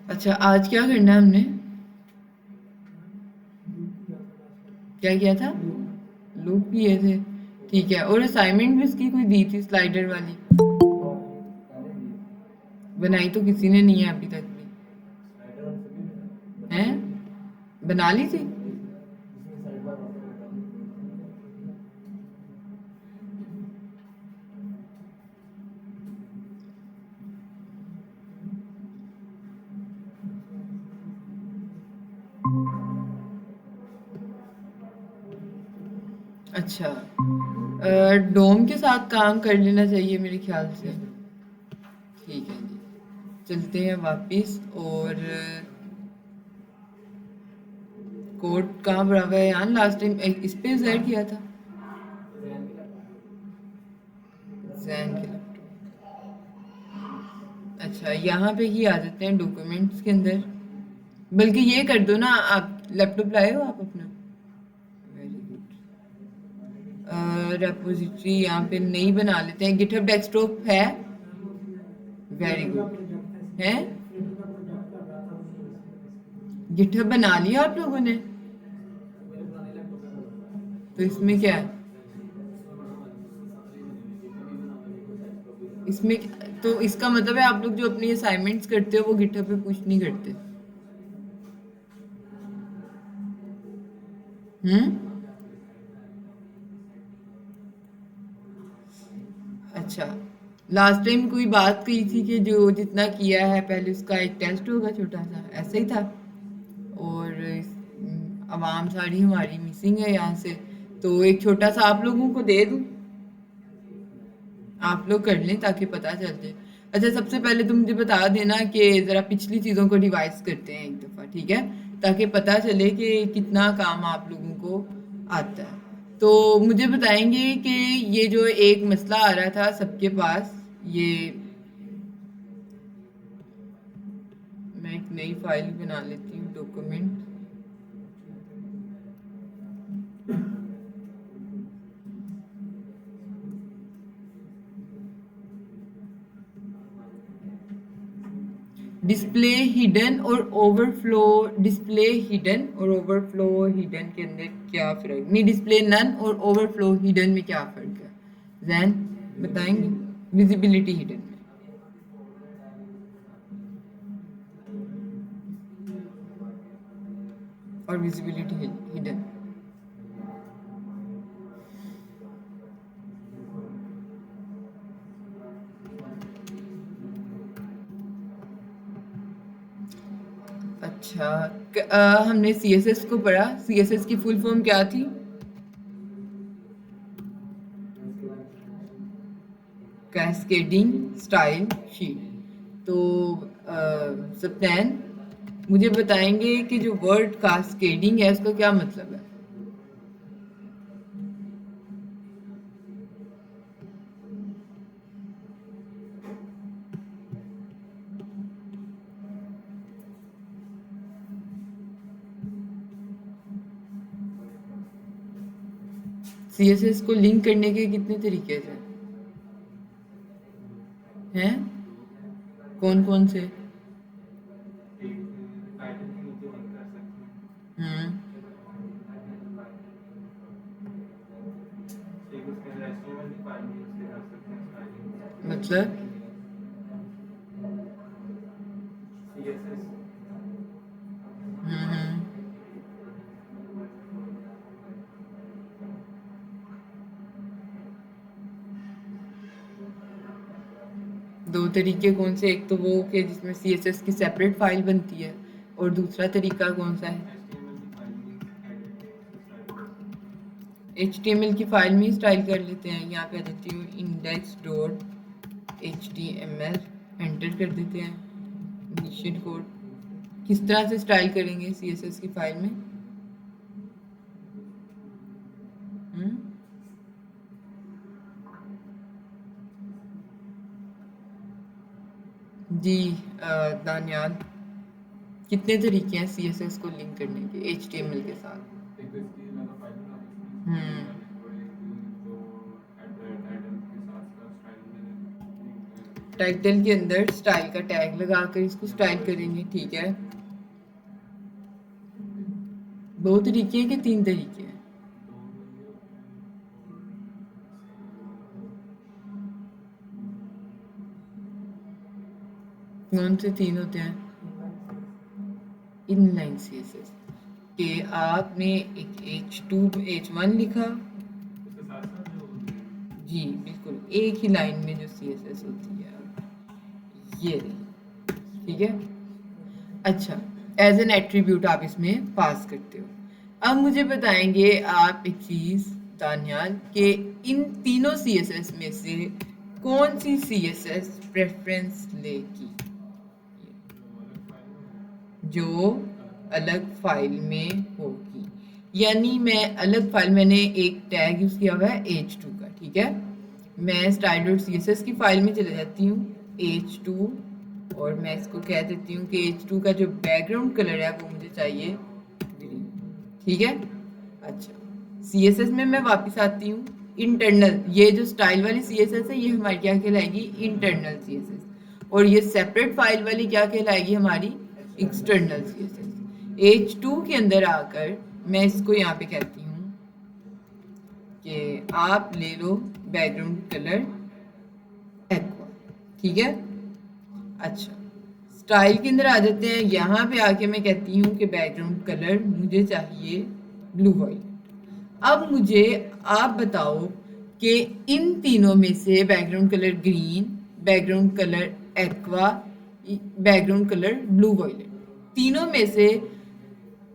अच्छा, आज क्या करना है हमने? क्या किया था? लूप किए थे। ठीक है, और असाइनमेंट भी उसकी कोई दी थी स्लाइडर वाली? बनाई तो किसी ने नहीं है अभी तक भी। हैं? बना ली थी? अच्छा, डोम के साथ काम कर लेना चाहिए मेरे ख्याल से। ठीक है जी, चलते हैं वापिस। और कोड कहाँ पड़ा हुआ है यार? लास्ट टाइम इस पे जेड किया था। जैन के लैपटॉप। अच्छा, यहाँ पे ही आ जाते हैं डॉक्यूमेंट्स के अंदर। बल्कि ये कर दो ना, आप लैपटॉप लाए हो आप अपना? Very good. रेपोजिटरी यहाँ पे नहीं बना लेते हैं। गिटहब डेस्कटॉप है? Very good. है? गिटहब बना लिया आप लोगों ने? तो इसमें क्या है? इसमें तो इसका मतलब है आप लोग जो अपनी असाइनमेंट्स करते हो वो गिटहब पे पुश नहीं करते? हम्म। अच्छा, लास्ट टाइम कोई बात कही थी कि जो जितना किया है पहले उसका एक टेस्ट होगा छोटा सा, ऐसा ही था। और आवाम सारी हमारी मिसिंग है यहाँ से, तो एक छोटा सा आप लोगों को दे दूँ, आप लोग कर लें ताकि पता चल जाए। अच्छा, सबसे पहले तुम मुझे बता देना कि ज़रा पिछली चीज़ों को रिवाइज करते हैं एक दफ़ा, ठीक है? ताकि पता चले कि कितना काम आप लोगों को आता है। तो मुझे बताएंगे कि ये जो एक मसला आ रहा था सबके पास, ये मैं एक नई फाइल बना लेती हूँ, डॉक्यूमेंट। डिस्प्ले हिडन और ओवरफ्लो। डिस्प्ले हिडन और ओवरफ्लो हिडन के अंदर क्या फर्क? नहीं, डिस्प्ले नन और ओवरफ्लो हिडन में क्या फर्क है? जैन बताएंगे? विजिबिलिटी हिडन में। और विजिबिलिटी हिडन। अच्छा, हमने सीएसएस को पढ़ा। सीएसएस की फुल फॉर्म क्या थी? Cascading style sheet. तो सप्तान मुझे बताएंगे कि जो वर्ड कास्केडिंग है उसका क्या मतलब है? सीएसएस को लिंक करने के कितने तरीके हैं? कौन कौन से? हम्म। मतलब? हम्म। दो तरीके कौन से? एक तो वो कि जिसमें सीएसएस की सेपरेट फाइल बनती है, और दूसरा तरीका कौन सा है? HTML की फाइल में ही स्टाइल कर लेते हैं। यहाँ पे आ जाती हूँ इंडेक्स डॉट HTML, एंटर कर देते हैं इनिशियल कोड। किस तरह से स्टाइल करेंगे सीएसएस की फाइल में? हम्म? जी दानियाल, कितने तरीके हैं सीएसएस को लिंक करने के HTML के साथ? हम्म। टाइटल के अंदर स्टाइल का टैग लगाकर इसको स्टाइल करेंगे, ठीक है। दो तरीके हैं कि तीन तरीके हैं? कौन से तीन होते हैं? इनलाइन सीएसएस के आपने एक H2 H1 लिखा जी, बिल्कुल एक ही लाइन में जो सीएसएस होती है ये रही, ठीक है। अच्छा, एज एन एट्रीब्यूट आप इसमें पास करते हो। अब मुझे बताएंगे आप एक चीज दानियाल के इन तीनों सीएसएस में से कौन सी सीएसएस प्रेफरेंस लेगी, जो अलग फाइल में होगी। यानी मैं अलग फाइल, मैंने एक टैग यूज किया हुआ है H2 का, ठीक है। मैं style.css की फाइल में चले जाती हूँ H2 और मैं इसको कह देती हूँ कि H2 का जो बैकग्राउंड कलर है वो मुझे चाहिए ग्रीन, ठीक है। अच्छा, CSS में मैं वापस आती हूँ। इंटरनल, ये जो स्टाइल वाली CSS है ये हमारी क्या कहलाएगी? Internal CSS। और ये सेपरेट फाइल वाली क्या कहलाएगी? हमारी एक्सटर्नल CSS। H2 के अंदर आकर मैं इसको यहाँ पे कहती हूँ कि आप ले लो बैकग्राउंड कलर एक्वा, ठीक है। अच्छा, स्टाइल के अंदर आ जाते हैं। यहाँ पे आके मैं कहती हूँ कि बैकग्राउंड कलर मुझे चाहिए ब्लू वाइट। अब मुझे आप बताओ कि इन तीनों में से background colour green, background colour aqua, background colour blue violet, तीनों में से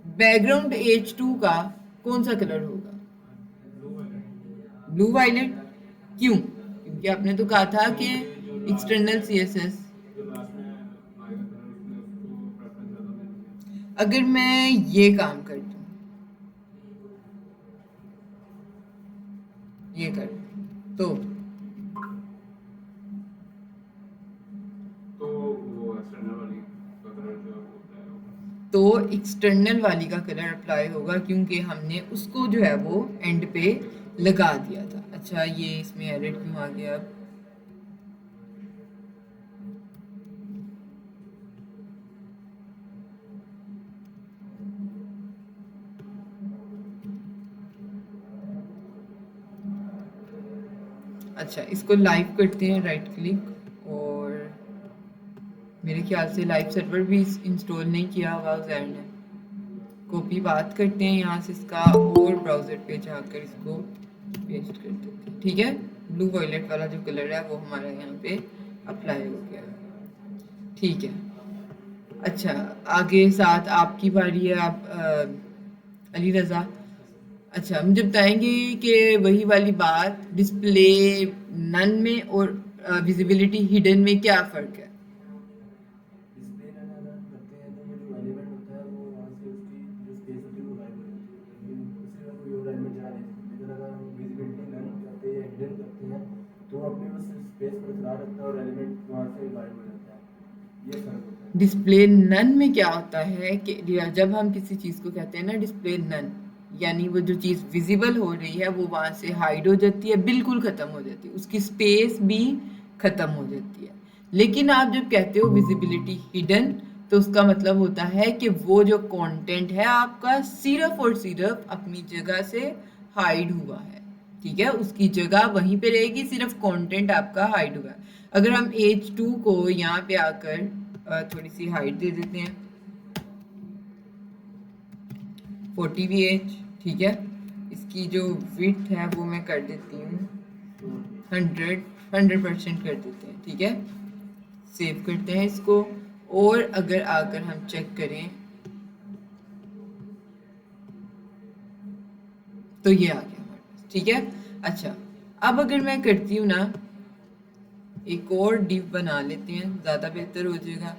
बैकग्राउंड H2 का कौन सा कलर होगा? Blue violet. क्यों? क्योंकि आपने तो कहा था कि एक्सटर्नल CSS। अगर मैं ये काम कर दूं, ये कर तो एक्सटर्नल वाली का कलर अप्लाई होगा, क्योंकि हमने उसको जो है वो एंड पे लगा दिया था। अच्छा, ये इसमें एडिट क्यों आ गया? अब अच्छा, इसको लाइव करते हैं, राइट क्लिक, और मेरे ख्याल से लाइव सर्वर भी इंस्टॉल नहीं किया हुआ जैन ने। कॉपी बात करते हैं यहाँ से इसका और ब्राउजर पे जाकर इसको पेस्ट कर देते हैं, ठीक है। ब्लू वॉयलेट वाला जो कलर है वो हमारा यहाँ पे अप्लाई हो गया, ठीक है। अच्छा, आगे साथ आपकी बारी है। आप अली रजा, अच्छा मुझे बताएंगे कि वही वाली बात, डिस्प्ले नन में और विजिबिलिटी हिडन में क्या फ़र्क है? डिस्प्ले नन अगर करते हैं तो वो जो एलिमेंट होता है वो वहाँ से उसकी जो स्पेस होती है वो गायब हो जाती है, लेकिन उसी में कोई और एलिमेंट जगह ले सकते हैं। लेकिन अगर हम विजिबिलिटी नन करते हैं या हिडन करते हैं तो वो अपने बस स्पेस बरकरार रखता है और एलिमेंट वहाँ से गायब हो जाता है। ये फ़र्क होता है। डिस्प्ले नन में क्या होता है कि जब हम किसी चीज़ को कहते हैं ना डिस्प्ले नन, यानी वो जो चीज़ विजिबल हो रही है वो वहाँ से हाइड हो जाती है, बिल्कुल ख़त्म हो जाती है, उसकी स्पेस भी ख़त्म हो जाती है। लेकिन आप जब कहते हो विजिबिलिटी हिडन, तो उसका मतलब होता है कि वो जो कंटेंट है आपका सिर्फ और सिर्फ अपनी जगह से हाइड हुआ है, ठीक है। उसकी जगह वहीं पे रहेगी, सिर्फ कंटेंट आपका हाइड हुआ है। अगर हम H2 को यहाँ पे आकर थोड़ी सी हाइट दे देते हैं 40 VH, ठीक है। इसकी जो विड्थ है वो मैं कर देती हूँ 100% कर देते हैं, ठीक है। सेव करते हैं इसको, और अगर आकर हम चेक करें तो ये आ गया हमारे पास, ठीक है। अच्छा, अब अगर मैं करती हूँ ना, एक और डिव बना लेते हैं, ज़्यादा बेहतर हो जाएगा।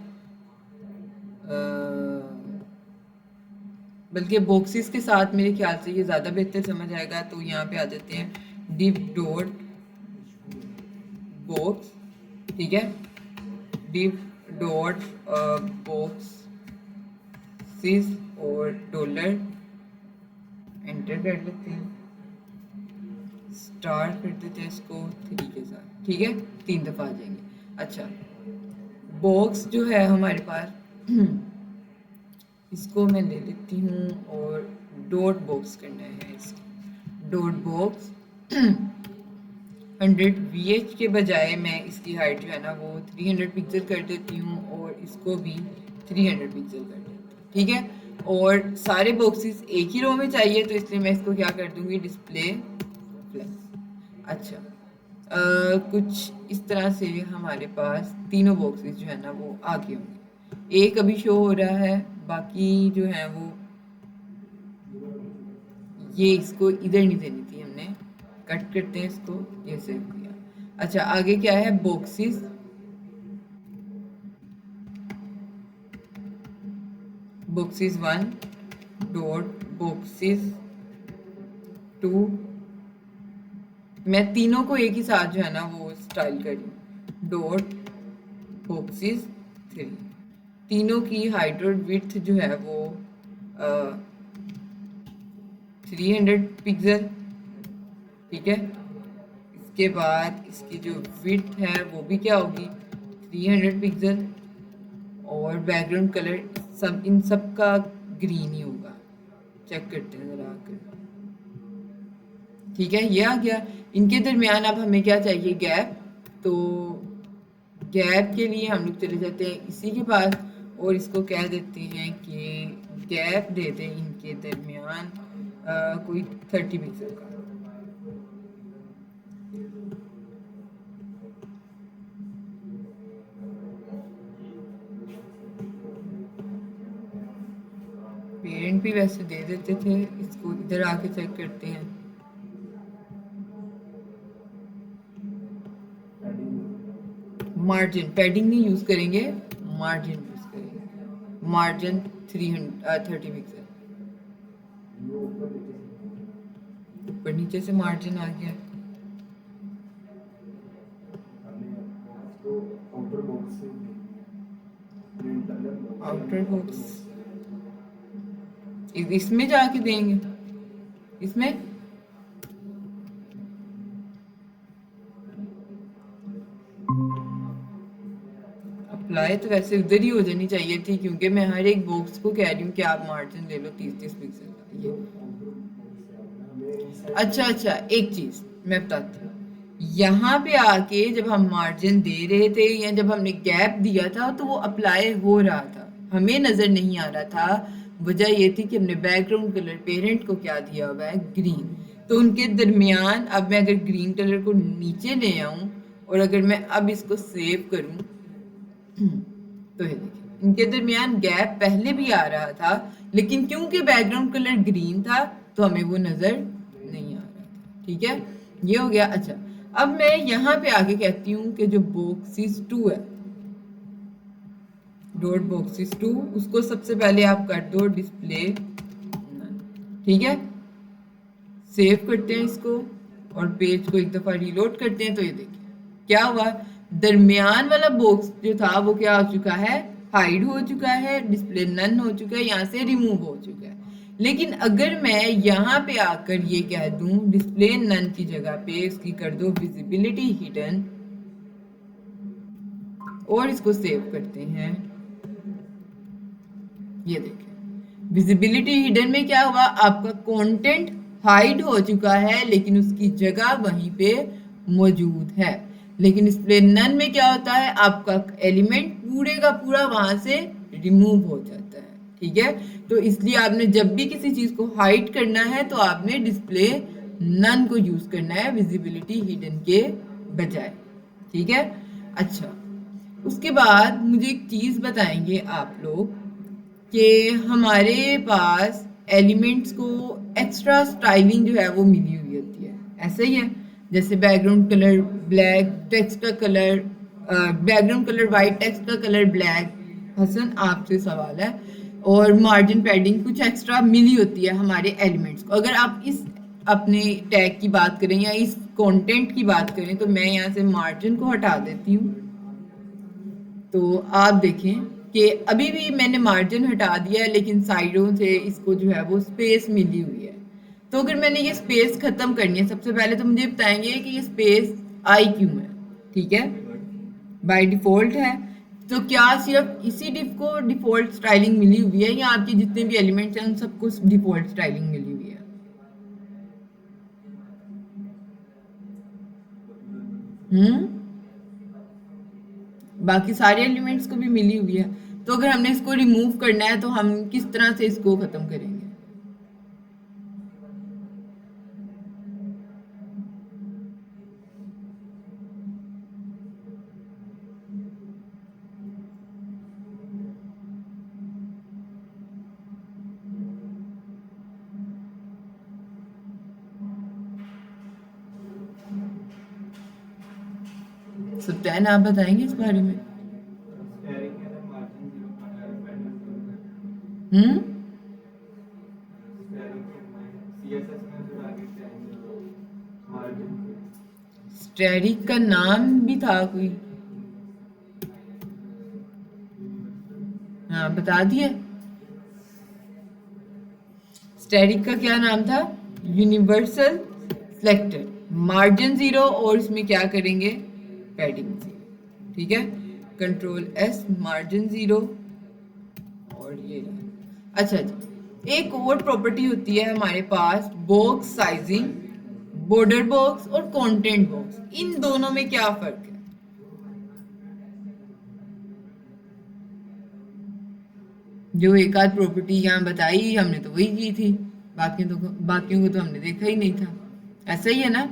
बल्कि बॉक्सेस के साथ मेरे ख्याल से ये ज़्यादा बेहतर समझ आएगा। तो यहाँ पे आ जाते हैं डिव डॉट बॉक्स, ठीक है। डिव डॉट बॉक्स सिस और डॉलर, एंटर कर लेते हैं, स्टार कर देते हैं इसको 3 के साथ, ठीक है। 3 दफ़ा आ जाएंगे। अच्छा, बॉक्स जो है हमारे पास इसको मैं ले लेती हूँ और डॉट बॉक्स करना है इसको। डॉट बॉक्स 100 VH के बजाय मैं इसकी हाइट जो है ना वो 300 पिक्सल कर देती हूँ और इसको भी 300 पिक्सल कर देती हूँ, ठीक है। और सारे बॉक्सेस एक ही रो में चाहिए तो इसलिए मैं इसको क्या कर दूंगी, डिस्प्ले प्लस। अच्छा, कुछ इस तरह से हमारे पास तीनों बॉक्सेस जो है ना वो आगे होंगे। एक अभी शो हो रहा है, बाकी जो है वो ये इसको इधर नहीं देनी थी हमने, कट करते हैं इसको, ये सेव किया। अच्छा, आगे क्या है, बॉक्सेस। बॉक्सेस 1 डॉट बॉक्सेस 2, मैं तीनों को एक ही साथ जो है ना वो स्टाइल कर रही, डॉट बॉक्सेस 3। तीनों की हाइट और विड्थ जो है वो 300 पिक्सल, ठीक है। इसके बाद इसकी जो विड्थ है वो भी क्या होगी, 300 पिक्सल। और बैकग्राउंड कलर सब इन सब का ग्रीन ही होगा, चेक करते हैं जरा आकर, ठीक है। ये आ गया। इनके दरमियान अब हमें क्या चाहिए, गैप। तो गैप के लिए हम लोग चले जाते हैं इसी के पास और इसको कह देते हैं कि गैप दे दें इनके दरमियान कोई 30 पिक्सल का। पेरेंट भी वैसे दे देते थे, इसको इधर आके चेक करते हैं। मार्जिन, पैडिंग नहीं यूज करेंगे, मार्जिन यूज करेंगे। मार्जिन 30 पिक्सल, ऊपर नीचे से मार्जिन आ गया। आउटर बॉक्स इसमें जाके देंगे, इसमें अप्लाई तो वैसे उधर ही हो जानी चाहिए थी, क्योंकि मैं हर एक बॉक्स को कह रही हूँ कि आप मार्जिन ले लो 30-30 पिक्सल का। ये अच्छा, एक चीज मैं बताती हूँ, यहाँ पे आके जब हम मार्जिन दे रहे थे या जब हमने गैप दिया था तो वो अप्लाई हो रहा था, हमें नजर नहीं आ रहा था। वजह ये थी कि हमने बैकग्राउंड कलर पेरेंट को क्या दिया हुआ है, ग्रीन। तो उनके दरमियान अब मैं अगर ग्रीन कलर को नीचे ले आऊं और अगर मैं अब इसको सेव करूं तो ये देखिए इनके दरमियान गैप पहले भी आ रहा था, लेकिन क्योंकि बैकग्राउंड कलर ग्रीन था तो हमें वो नजर नहीं आ रहा था, ठीक है। ये हो गया। अच्छा, अब मैं यहाँ पे आगे कहती हूँ कि जो बॉक्सिस 2 है, डॉट बॉक्सिस 2, उसको सबसे पहले आप कर दो डिस्प्ले, ठीक है। सेव करते हैं इसको और पेज को एक दफा रीलोड करते हैं तो ये देखिए क्या हुआ, दरमियान वाला बॉक्स जो था वो क्या हो चुका है, हाइड हो चुका है, डिस्प्ले नन हो चुका है, यहाँ से रिमूव हो चुका है। लेकिन अगर मैं यहाँ पे आकर ये कह दूं डिस्प्ले नन की जगह पे उसकी कर दो विजिबिलिटी हिडन और इसको सेव करते हैं, ये देखें विजिबिलिटी हिडन में क्या हुआ, आपका कंटेंट हाइड हो चुका है लेकिन उसकी जगह वहीं पे मौजूद है। लेकिन डिस्प्ले नन में क्या होता है, आपका एलिमेंट पूरे का पूरा वहां से रिमूव हो जाता है, ठीक है। तो इसलिए आपने जब भी किसी चीज को हाइड करना है तो आपने डिस्प्ले नन को यूज करना है विजिबिलिटी हिडन के बजाय, ठीक है। अच्छा, उसके बाद मुझे एक चीज बताएंगे आप लोग कि हमारे पास एलिमेंट्स को एक्स्ट्रा स्टाइलिंग जो है वो मिली हुई होती है, ऐसा ही है। जैसे बैकग्राउंड कलर ब्लैक, टेक्स्ट का colour background colour white, text का कलर ब्लैक। हसन, आपसे सवाल है। और मार्जिन पैडिंग कुछ एक्स्ट्रा मिली होती है हमारे एलिमेंट्स को। अगर आप इस अपने टैग की बात करें या इस कंटेंट की बात करें तो मैं यहाँ से मार्जिन को हटा देती हूँ, तो आप देखें कि अभी भी मैंने मार्जिन हटा दिया है लेकिन साइडों से इसको जो है वो स्पेस मिली हुई है। तो अगर मैंने ये स्पेस खत्म करनी है, सबसे पहले तो मुझे बताएंगे कि ये स्पेस आई क्यों है, ठीक है। बाय डिफॉल्ट है। तो क्या सिर्फ इसी डिफ को डिफॉल्ट स्टाइलिंग मिली हुई है या आपके जितने भी एलिमेंट्स हैं उन सबको डिफॉल्ट स्टाइलिंग मिली हुई है? बाकी सारे एलिमेंट्स को भी मिली हुई है। तो अगर हमने इसको रिमूव करना है तो हम किस तरह से इसको खत्म करेंगे? सत्यान आप बताएंगे इस बारे में? हम्म स्टैटिक का नाम भी था कोई? हाँ बता दिए। स्टैटिक का क्या नाम था? यूनिवर्सल सिलेक्टर, मार्जिन 0 और इसमें क्या करेंगे? पैडिंग 0। ठीक है, कंट्रोल एस, मार्जिन 0 और ये रहा। अच्छा जी, एक और प्रॉपर्टी होती है हमारे पास बॉक्स साइजिंग, बॉर्डर बॉक्स और कंटेंट बॉक्स। इन दोनों में क्या फर्क है? जो एक आध प्रॉपर्टी यहाँ बताई हमने तो वही की थी, बाकियों को तो हमने देखा ही नहीं था। ऐसा ही है ना?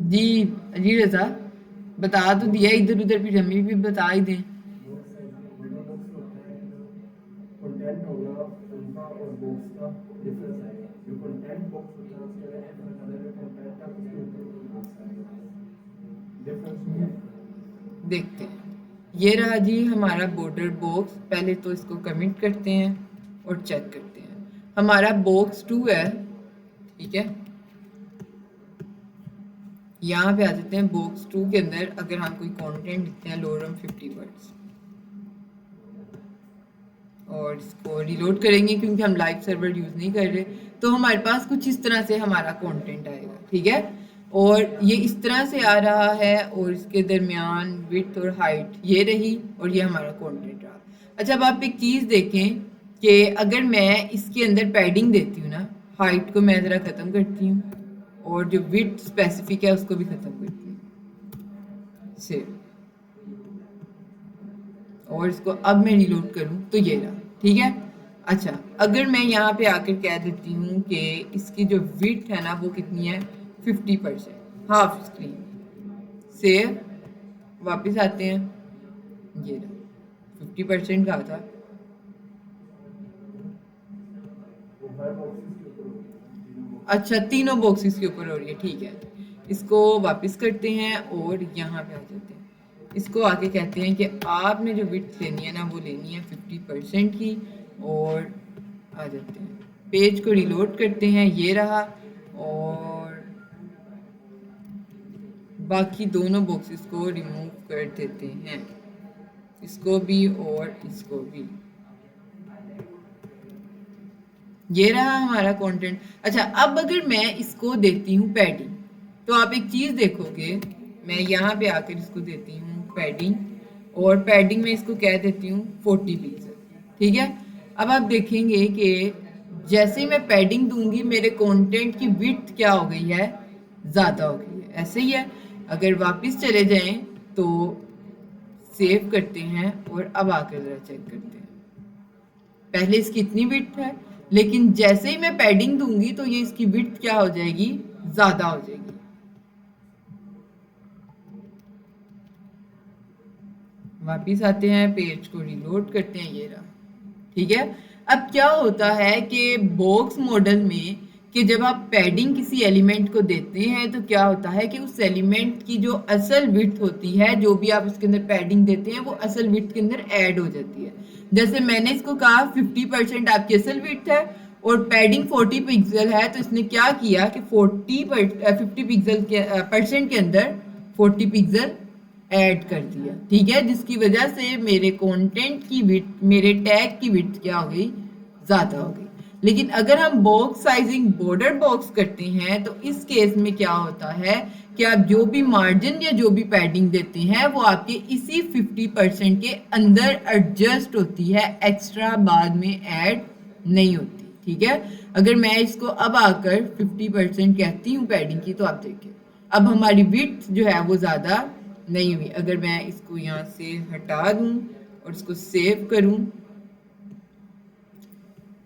जी जी रजा, बता तो दिया, इधर उधर फिर हमें भी बता ही दें। कंटेंट होगा उनका और बॉक्स का डिफरेंस आएगा। जो कंटेंट बॉक्स होता है उसके अंदर एक कलर में कंटेंट का उसके ऊपर बॉक्स आएगा। डिफरेंस क्या है देखते हैं। ये रहा जी हमारा बॉर्डर बॉक्स। पहले तो इसको कमिट करते हैं और चेक करते हैं। हमारा बॉक्स 2 है, ठीक है। यहाँ पे आ जाते हैं बॉक्स 2 के अंदर। अगर हम कोई कंटेंट लिखते हैं लोरम 50 वर्ड्स और इसको रिलोड करेंगे क्योंकि हम लाइव सर्वर यूज नहीं कर रहे, तो हमारे पास कुछ इस तरह से हमारा कंटेंट आएगा, ठीक है। और ये इस तरह से आ रहा है और इसके दरमियान विड्थ और हाइट ये रही और ये हमारा कंटेंट रहा। अच्छा, अब आप एक चीज़ देखें कि अगर मैं इसके अंदर पैडिंग देती हूँ ना, हाइट को मैं ज़रा ख़त्म करती हूँ और जो विड्थ स्पेसिफिक है उसको भी ख़त्म करती हूँ सेव, और इसको अब मैं रिलोड करूँ तो ये रहा, ठीक है। अच्छा, अगर मैं यहाँ पे आकर कह देती हूँ कि इसकी जो विड्थ है ना वो कितनी है? 50%, हाफ स्क्रीन। सेव, वापस आते हैं, ये रहा 50% कहा था। अच्छा, तीनों बॉक्सेस के ऊपर हो रही है, ठीक है। इसको वापस करते हैं और यहाँ पे आ जाते हैं। इसको आके कहते हैं कि आपने जो विड्थ लेनी है ना वो लेनी है 50% की, और आ जाते हैं पेज को रिलोड करते हैं, ये रहा। और बाकी दोनों बॉक्सेस को रिमूव कर देते हैं, इसको भी और इसको भी। ये रहा हमारा कंटेंट। अच्छा, अब अगर मैं इसको देती हूँ पैडिंग, तो आप एक चीज़ देखोगे, मैं यहाँ पे आकर इसको देती हूँ पैडिंग, और पैडिंग में इसको कह देती हूँ 40 पिक्सल, ठीक है। अब आप देखेंगे कि जैसे ही मैं पैडिंग दूंगी मेरे कंटेंट की विड्थ क्या हो गई है? ज़्यादा हो गई है। ऐसे ही है, अगर वापस चले जाएं तो सेव करते हैं और अब आकर ज़रा चेक करते हैं। पहले इसकी इतनी विड्थ है, लेकिन जैसे ही मैं पैडिंग दूंगी तो ये इसकी विड्थ क्या हो जाएगी? ज़्यादा हो जाएगी। वापिस आते हैं, पेज को रिलोड करते हैं, ये रहा, ठीक है। अब क्या होता है कि बॉक्स मॉडल में कि जब आप पैडिंग किसी एलिमेंट को देते हैं तो क्या होता है कि उस एलिमेंट की जो असल विड्थ होती है, जो भी आप उसके अंदर पैडिंग देते हैं, वो असल विड्थ के अंदर ऐड हो जाती है। जैसे मैंने इसको कहा 50% आपकी असल विड्थ है और पैडिंग 40 पिक्सल है, तो इसने क्या किया कि 50 पिक्सल के परसेंट के अंदर 40 पिक्सल ऐड कर दिया, ठीक है, जिसकी वजह से मेरे कंटेंट की विड्थ, मेरे टैग की विड्थ क्या हो गई? ज़्यादा हो गई। लेकिन अगर हम बॉक्स साइजिंग बॉर्डर बॉक्स करते हैं तो इस केस में क्या होता है कि आप जो भी मार्जिन या जो भी पैडिंग देते हैं वो आपके इसी 50% के अंदर एडजस्ट होती है, एक्स्ट्रा बाद में ऐड नहीं होती। ठीक है, अगर मैं इसको अब आकर 50% कहती हूँ पैडिंग की, तो आप देखिए अब हमारी विड्थ जो है वो ज़्यादा नहीं हुई। अगर मैं इसको यहाँ से हटा दूँ और इसको सेव करूँ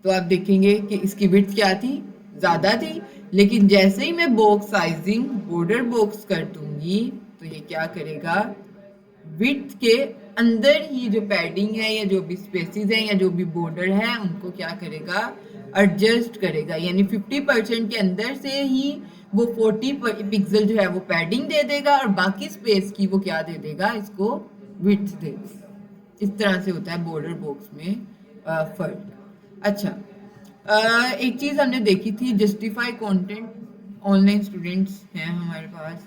तो आप देखेंगे कि इसकी विड्थ क्या थी, ज़्यादा थी। लेकिन जैसे ही मैं बॉक्स साइजिंग बॉर्डर बॉक्स कर दूंगी तो ये क्या करेगा, विड्थ के अंदर ही जो पैडिंग है या जो भी स्पेसिस है या जो भी बॉर्डर है उनको क्या करेगा, एडजस्ट करेगा। यानी 50% के अंदर से ही वो 40 पिक्सल जो है वो पैडिंग दे देगा और बाकी स्पेस की वो क्या दे देगा, इसको विड्थ दे देगा। इस तरह से होता है बॉर्डर बॉक्स में फर्क। अच्छा, एक चीज हमने देखी थी, जस्टिफाई कंटेंट। ऑनलाइन स्टूडेंट्स हैं हमारे पास,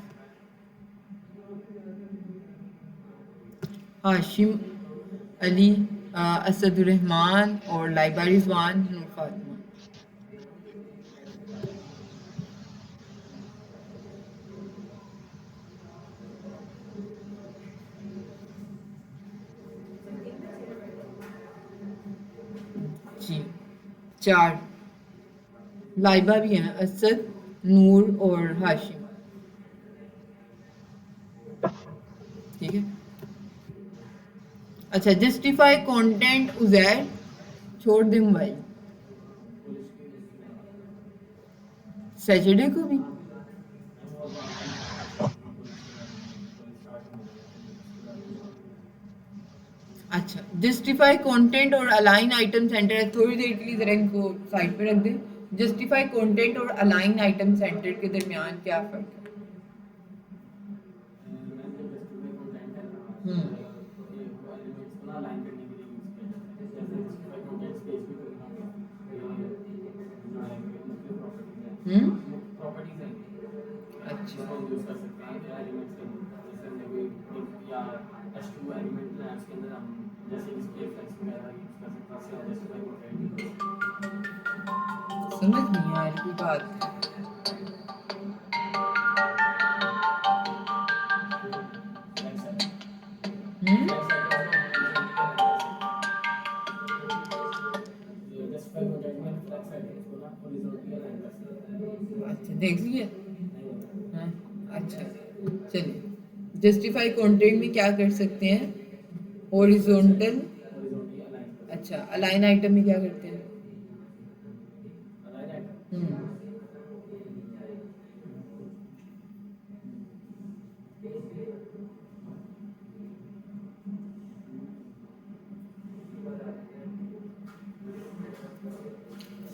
हाशिम अली, असदुर्रहमान और लाइबा रिजवान, नूर फातिमा। जी, 4 लाइबा भी हैं, असद, नूर और हाशिम। ठीक है, अच्छा, जस्टिफाई कंटेंट उजैर, छोड़ दे मोबाइल। सैटरडे को भी अच्छा, जस्टिफाई कंटेंट और अलाइन आइटम सेंटर है, थोड़ी देर के लिए जरा इनको साइड पे रख दें। जस्टिफाई कंटेंट और अलाइन आइटम सेंटर के दरमियान क्या फर्क है? हम्म हम्म अच्छा समझ नहीं आ रही बात। हम्म अच्छा, देख लिया। हाँ, अच्छा, चलिए, जस्टिफाई कंटेंट में क्या कर सकते हैं, हॉरिजॉन्टल। अच्छा, अलाइन आइटम में क्या करते हैं? हम्म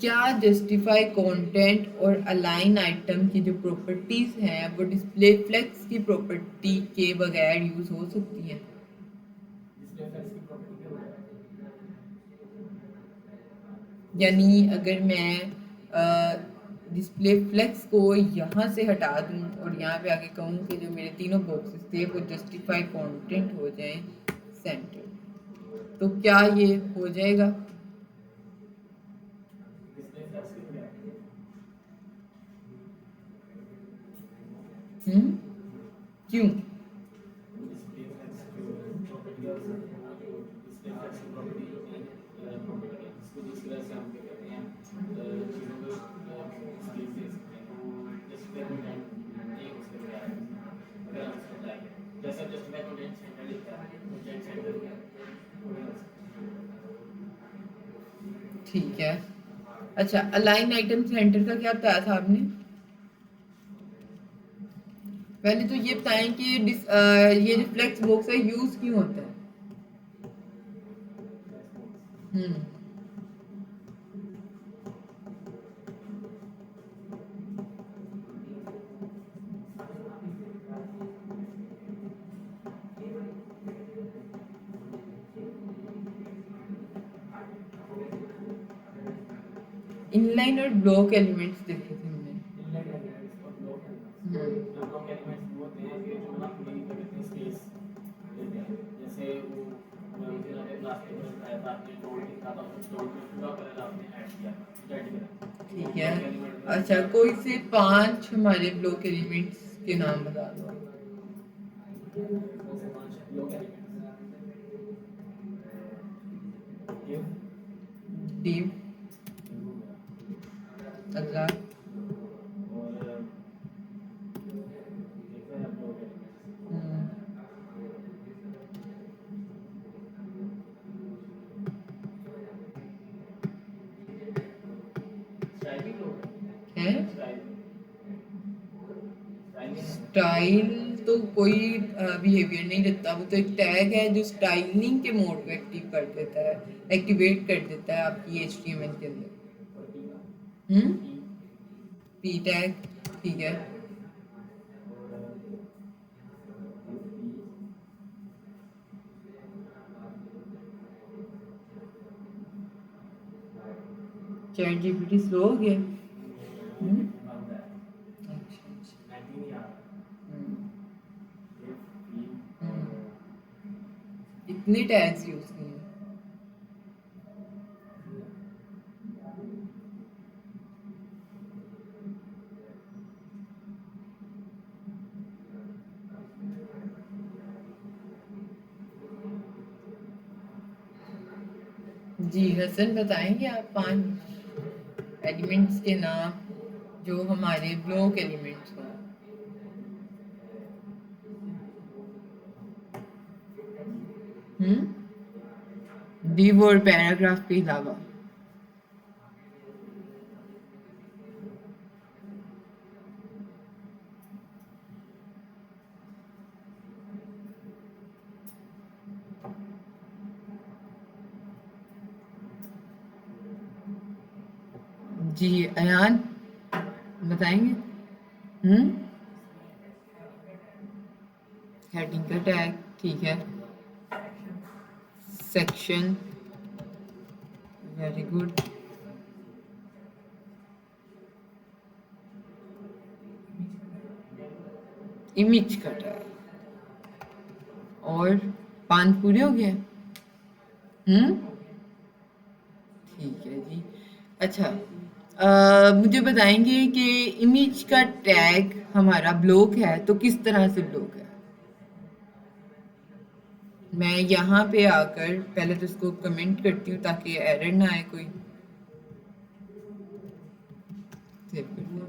क्या जस्टिफाई कंटेंट और अलाइन आइटम की जो प्रॉपर्टीज हैं वो डिस्प्ले फ्लेक्स की प्रॉपर्टी के बगैर यूज हो सकती हैं? यानी अगर मैं डिस्प्ले फ्लेक्स को यहाँ से हटा दूँ और यहाँ पे आके कहूँ कि जो मेरे तीनों बॉक्सेस थे वो जस्टिफाई कंटेंट हो जाएं सेंटर, तो क्या ये हो जाएगा? क्यों? ठीक है, अच्छा, अलाइन आइटम सेंटर का क्या बताया था आपने? पहले तो ये बताएं कि ये जो फ्लेक्स बॉक्स है यूज क्यों होता है? हम्म इनलाइन और ब्लॉक एलिमेंट्स देखे थे हमने। हम्म ठीक है। अच्छा, कोई से 5 हमारे ब्लॉक एलिमेंट्स के नाम बता दो। डिव, अगला, हम्म, है स्टाइल तो कोई बिहेवियर नहीं रखता, वो तो एक टैग है जो स्टाइलिंग के मोड को एक्टिव कर देता है, एक्टिवेट कर देता है आपकी एचटीएमएल के अंदर। पी टैग, ठीक है। चैट जीपीटी स्लो हो गया। अच्छा अच्छा। हम्म, इतने टैग्स यूज किए हैं। जी हसन, बताएंगे आप 5 एलिमेंट्स के नाम जो हमारे ब्लॉक एलिमेंट्स हों। डिव और पैराग्राफ के अलावा। जी अयान, बताएंगे। हेडिंग का टैग, ठीक है। Section, very good. इमेज का टैग, और 5 पूरे हो गए। ठीक है जी। अच्छा, मुझे बताएंगे कि इमेज का टैग हमारा ब्लॉक है तो किस तरह से ब्लॉक है। मैं यहाँ पे आकर पहले तो इसको कमेंट करती हूँ ताकि एरर ना आए कोई। सेव कर लिया।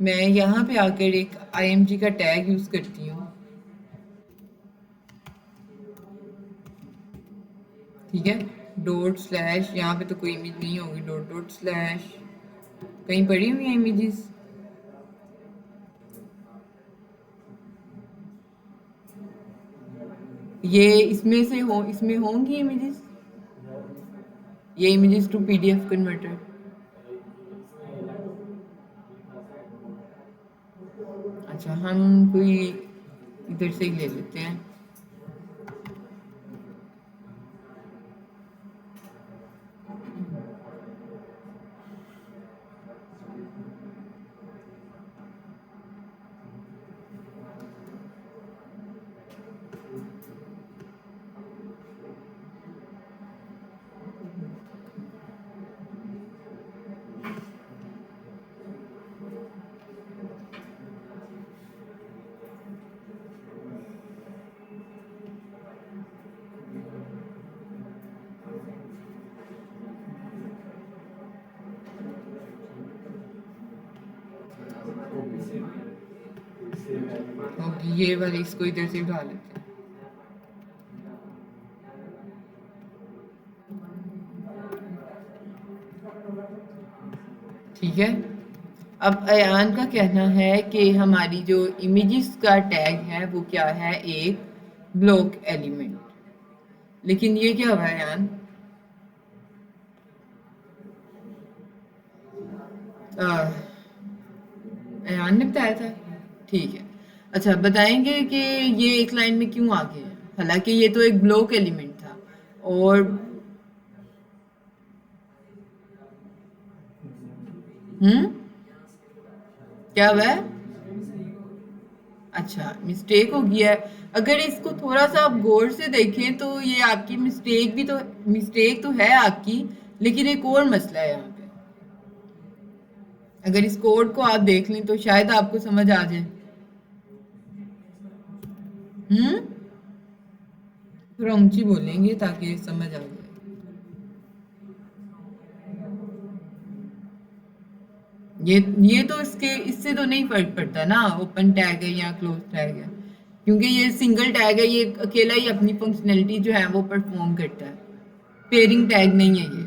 मैं यहाँ पे आकर एक img का टैग यूज करती हूँ, ठीक है। डॉट स्लैश, यहाँ पे तो कोई इमेज नहीं होगी, डॉट डॉट स्लैश, कहीं पड़ी हुई है इमेजेस। ये इसमें होंगी इमेजेस, ये इमेजेस टू पीडीएफ कन्वर्टर। अच्छा, हम कोई इधर से ही ले लेते हैं। होगी ये वाली, इसको इधर से उठा लेते हैं। ठीक है। अब अयान का कहना है कि हमारी जो इमेजेस का टैग है वो क्या है, एक ब्लॉक एलिमेंट। लेकिन ये क्या हुआ अयान? अयान ने बताया था, ठीक है। अच्छा, बताएंगे कि ये एक लाइन में क्यों आ गया है, हालांकि ये तो एक ब्लॉक एलिमेंट था। और क्या हुआ है? अच्छा, मिस्टेक हो गया है। अगर इसको थोड़ा सा आप गौर से देखें तो ये आपकी मिस्टेक तो है आपकी, लेकिन एक और मसला है यहाँ पे। अगर इस कोड को आप देख लें तो शायद आपको समझ आ जाए। हम्म, थोड़ा ऊंची बोलेंगे ताकि समझ आ जाए। ये तो इससे तो नहीं फर्क पड़ता ना, ओपन टैग है या क्लोज टैग है, क्योंकि ये सिंगल टैग है, ये अकेला ही अपनी फंक्शनैलिटी जो है वो परफॉर्म करता है। पेयरिंग टैग नहीं है ये,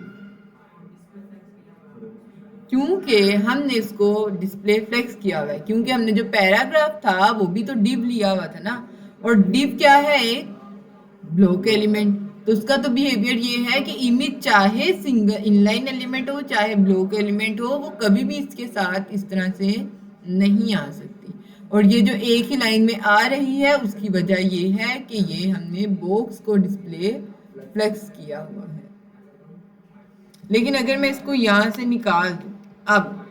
क्योंकि हमने इसको डिस्प्ले फ्लेक्स किया हुआ है, क्योंकि हमने जो पैराग्राफ था वो भी तो div लिया हुआ था ना, और div क्या है, एक ब्लॉक एलिमेंट। तो उसका तो बिहेवियर ये है कि इमेज चाहे सिंगल इनलाइन एलिमेंट हो चाहे ब्लॉक एलिमेंट हो, वो कभी भी इसके साथ इस तरह से नहीं आ सकती। और ये जो एक ही लाइन में आ रही है उसकी वजह ये है कि ये हमने बॉक्स को डिस्प्ले फ्लेक्स किया हुआ है। लेकिन अगर मैं इसको यहां से निकाल दूं, अब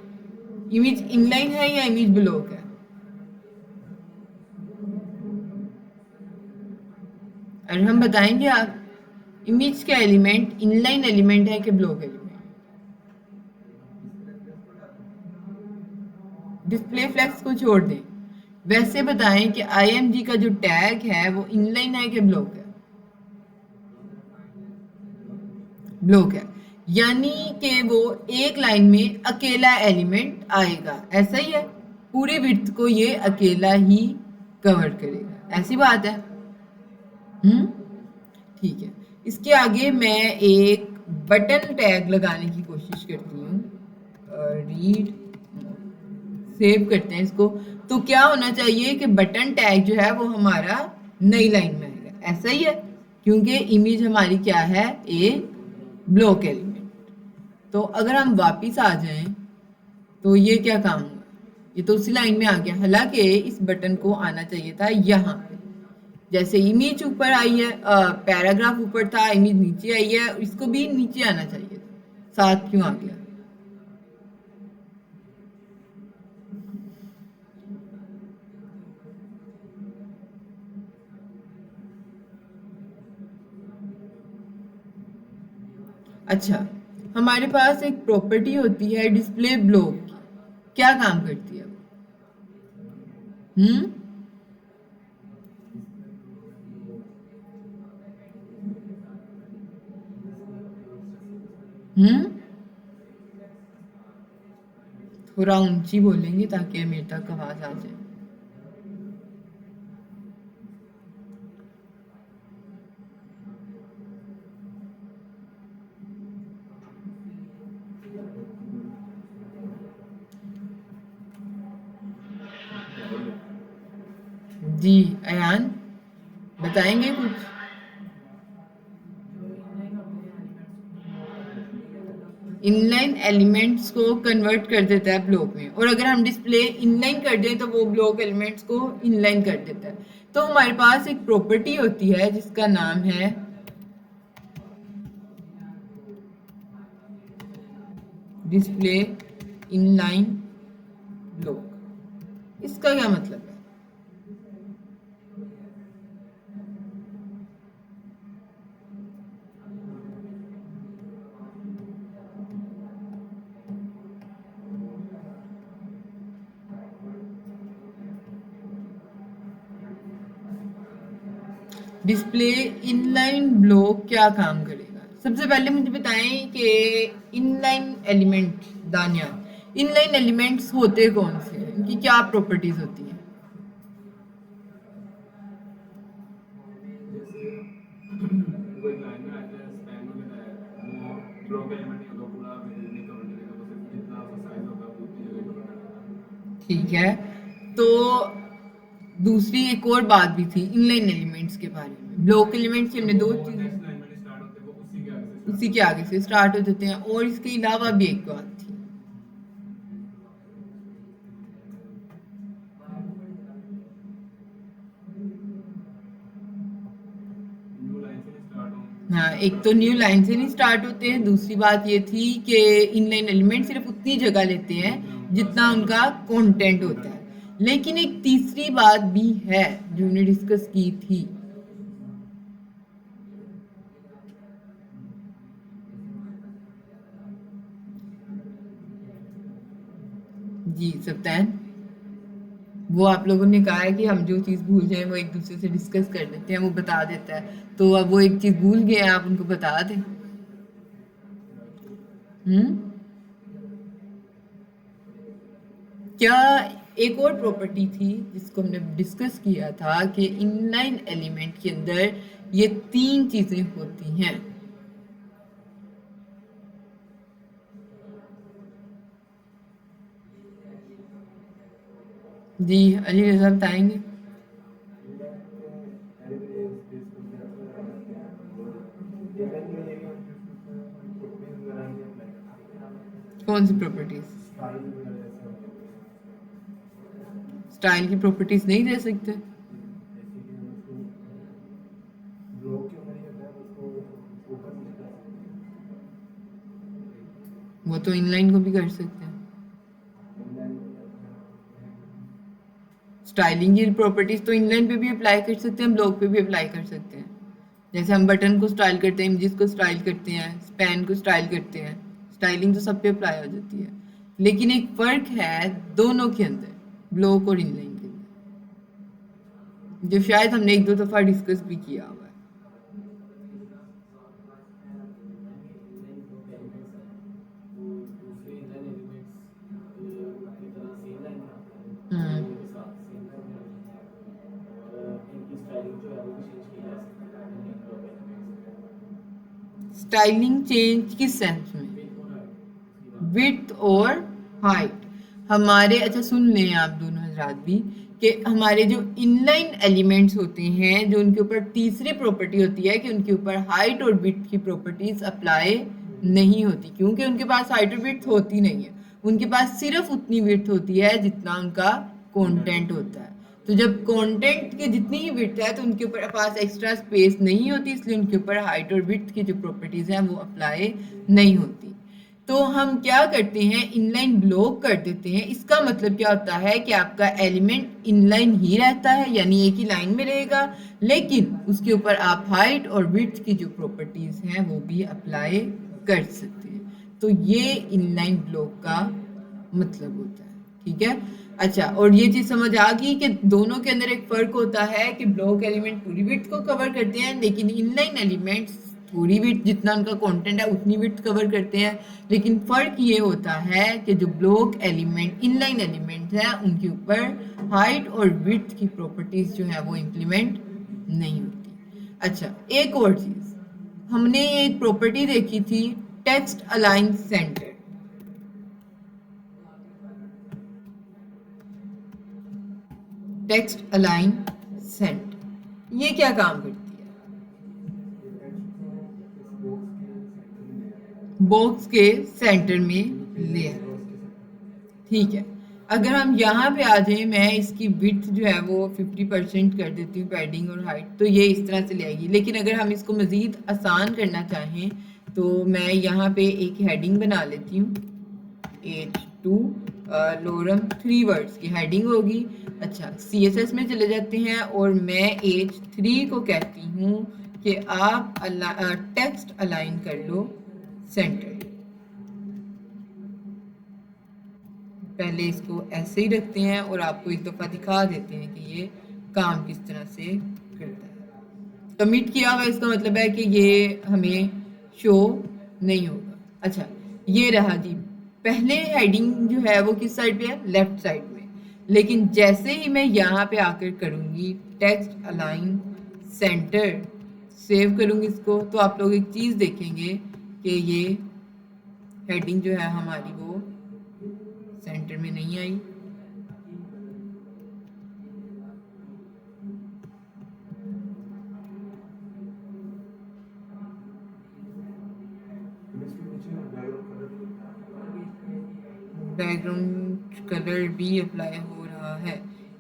इमेज इनलाइन है या इमेज ब्लॉक है, और हम बताएंगे आप इमेज का एलिमेंट इनलाइन एलिमेंट है कि ब्लॉक एलिमेंट। डिस्प्ले फ्लेक्स को छोड़ दें, वैसे बताएं कि img का जो टैग है वो इनलाइन है कि ब्लॉक है। ब्लॉक है, यानी कि वो एक लाइन में अकेला एलिमेंट आएगा, ऐसा ही है। पूरी विड्थ को ये अकेला ही कवर करेगा, ऐसी बात है। ठीक है। इसके आगे मैं एक बटन टैग लगाने की कोशिश करती हूँ। रीड, सेव करते हैं इसको। तो क्या होना चाहिए कि बटन टैग जो है वो हमारा नई लाइन में आएगा, ऐसा ही है, क्योंकि इमेज हमारी क्या है, एक ब्लॉक एलिमेंट। तो अगर हम वापिस आ जाएं तो ये क्या काम हुआ, ये तो उसी लाइन में आ गया, हालांकि इस बटन को आना चाहिए था यहाँ पे। जैसे इमेज ऊपर आई है, पैराग्राफ ऊपर था, इमेज नीचे आई है, इसको भी नीचे आना चाहिए था, साथ क्यों आ गया। अच्छा, हमारे पास एक प्रॉपर्टी होती है डिस्प्ले ब्लॉक की, क्या काम करती है वो? हम्म, थोड़ा ऊंची बोलेंगे ताकि मेरे तक आवाज आ जाए। जी अयान, बताएंगे कुछ? इनलाइन एलिमेंट्स को कन्वर्ट कर देता है ब्लॉक में, और अगर हम डिस्प्ले इनलाइन कर दें तो वो ब्लॉक एलिमेंट्स को इनलाइन कर देता है। तो हमारे पास एक प्रॉपर्टी होती है जिसका नाम है डिस्प्ले इनलाइन ब्लॉक। इसका क्या मतलब है? डिस्प्ले इनलाइन ब्लॉक क्या काम करेगा? सबसे पहले मुझे बताएं कि इनलाइन एलिमेंट, दानिया, इनलाइन एलिमेंट्स होते कौन से हैं, इनकी क्या प्रॉपर्टीज होती हैं? कोई लाइन में आता है, स्पैन में है, वो ब्लॉक एलिमेंट नहीं होगा, पूरा नहीं कवर करेगा, बस जितना उसका साइज होगा वो उतनी जगह कवर करेगा। ठीक है, तो दूसरी एक और बात भी थी इनलाइन एलिमेंट्स के बारे में। ब्लॉक एलिमेंट्स की हमने दो चीजें, नेक्स्ट लाइन में स्टार्ट होते हैं वो उसी के आगे से स्टार्ट हो जाते हैं, और इसके अलावा भी एक बात थी, न्यू लाइन से स्टार्ट हो। हाँ, एक तो न्यू लाइन से नहीं स्टार्ट होते हैं, दूसरी बात ये थी कि इनलाइन एलिमेंट सिर्फ उतनी जगह लेते हैं जितना उनका कंटेंट होता है। लेकिन एक तीसरी बात भी है जो हमने डिस्कस की थी। जी सप्तान, वो आप लोगों ने कहा है कि हम जो चीज भूल जाए वो एक दूसरे से डिस्कस कर लेते हैं, वो बता देता है। तो अब वो एक चीज भूल गए, आप उनको बता दें। क्या एक और प्रॉपर्टी थी जिसको हमने डिस्कस किया था कि इनलाइन एलिमेंट के अंदर ये तीन चीजें होती हैं। जी अली रजा बताएंगे। कौन सी प्रॉपर्टीज? स्टाइल की प्रॉपर्टीज नहीं दे सकते? वो तो इनलाइन को भी कर सकते हैं। स्टाइलिंग की प्रॉपर्टीज तो इनलाइन पे भी अप्लाई कर सकते हैं, ब्लॉक पे भी अप्लाई कर सकते हैं। जैसे हम बटन को स्टाइल करते हैं, इमेजेस को स्टाइल करते हैं, स्पैन को स्टाइल करते हैं, स्टाइलिंग तो सब पे अप्लाई हो जाती है। लेकिन एक फर्क है दोनों के अंदर, ब्लॉक और इनलाइन के अंदर, जो शायद हमने एक दो दफा डिस्कस भी किया हुआ है। स्टाइलिंग चेंज किस सेंस में? विड्थ और हाइट हमारे, अच्छा सुन लें आप दोनों हजरात भी, कि हमारे जो इनलाइन एलिमेंट्स होते हैं, जो उनके ऊपर तीसरी प्रॉपर्टी होती है कि उनके ऊपर हाइट और विड्थ की प्रॉपर्टीज अप्लाई नहीं होती, क्योंकि उनके पास हाइट और विड्थ होती नहीं है। उनके पास सिर्फ उतनी विड्थ होती है जितना उनका कंटेंट होता है। तो जब कंटेंट की जितनी ही विड्थ है तो उनके ऊपर पास एक्स्ट्रा स्पेस नहीं होती, इसलिए उनके ऊपर हाइट और विड्थ की जो प्रॉपर्टीज हैं वो अप्लाई नहीं होती। तो हम क्या करते हैं, इनलाइन ब्लॉक कर देते हैं। इसका मतलब क्या होता है कि आपका एलिमेंट इनलाइन ही रहता है, यानी एक ही लाइन में रहेगा, लेकिन उसके ऊपर आप हाइट और विड्थ की जो प्रॉपर्टीज हैं वो भी अप्लाई कर सकते हैं। तो ये इनलाइन ब्लॉक का मतलब होता है, ठीक है। अच्छा, और ये चीज समझ आ गई कि दोनों के अंदर एक फर्क होता है कि ब्लॉक एलिमेंट पूरी विड्थ को कवर करते हैं, लेकिन इनलाइन एलिमेंट्स पूरी विड्थ, जितना उनका कंटेंट है उतनी विड्थ कवर करते हैं। लेकिन फर्क ये होता है कि जो ब्लॉक एलिमेंट, इनलाइन एलिमेंट है, उनके ऊपर हाइट और विड्थ की प्रॉपर्टीज जो है वो इंप्लीमेंट नहीं होती। अच्छा, एक और चीज हमने एक प्रॉपर्टी देखी थी, text align centre. Text align centre ये क्या काम करती है? बॉक्स के सेंटर में ले, ठीक है। अगर हम यहाँ पे आ जाए, मैं इसकी विड्थ जो है वो 50% कर देती हूँ, पैडिंग और हाइट, तो ये इस तरह से ले आएगी। लेकिन अगर हम इसको मज़ीद आसान करना चाहें तो मैं यहाँ पे एक हेडिंग बना लेती हूँ, H2 लोरम 3 वर्ड्स की हेडिंग होगी। अच्छा, CSS में चले जाते हैं और मैं H3 को कहती हूँ कि आप टेक्स्ट अलाइन कर लो सेंटर। पहले इसको ऐसे ही रखते हैं और आपको एक दफ़ा दिखा देते हैं कि ये काम किस तरह से करता है। कमिट किया हुआ इसका मतलब है कि ये हमें शो नहीं होगा। अच्छा, ये रहा जी, पहले हेडिंग जो है वो किस साइड पे है? लेफ्ट साइड में। लेकिन जैसे ही मैं यहाँ पे आकर करूँगी टेक्स्ट अलाइन सेंटर, सेव करूँगी इसको, तो आप लोग एक चीज़ देखेंगे कि ये हेडिंग जो है हमारी वो सेंटर में नहीं आई। बैकग्राउंड कलर भी अप्लाई हो रहा है।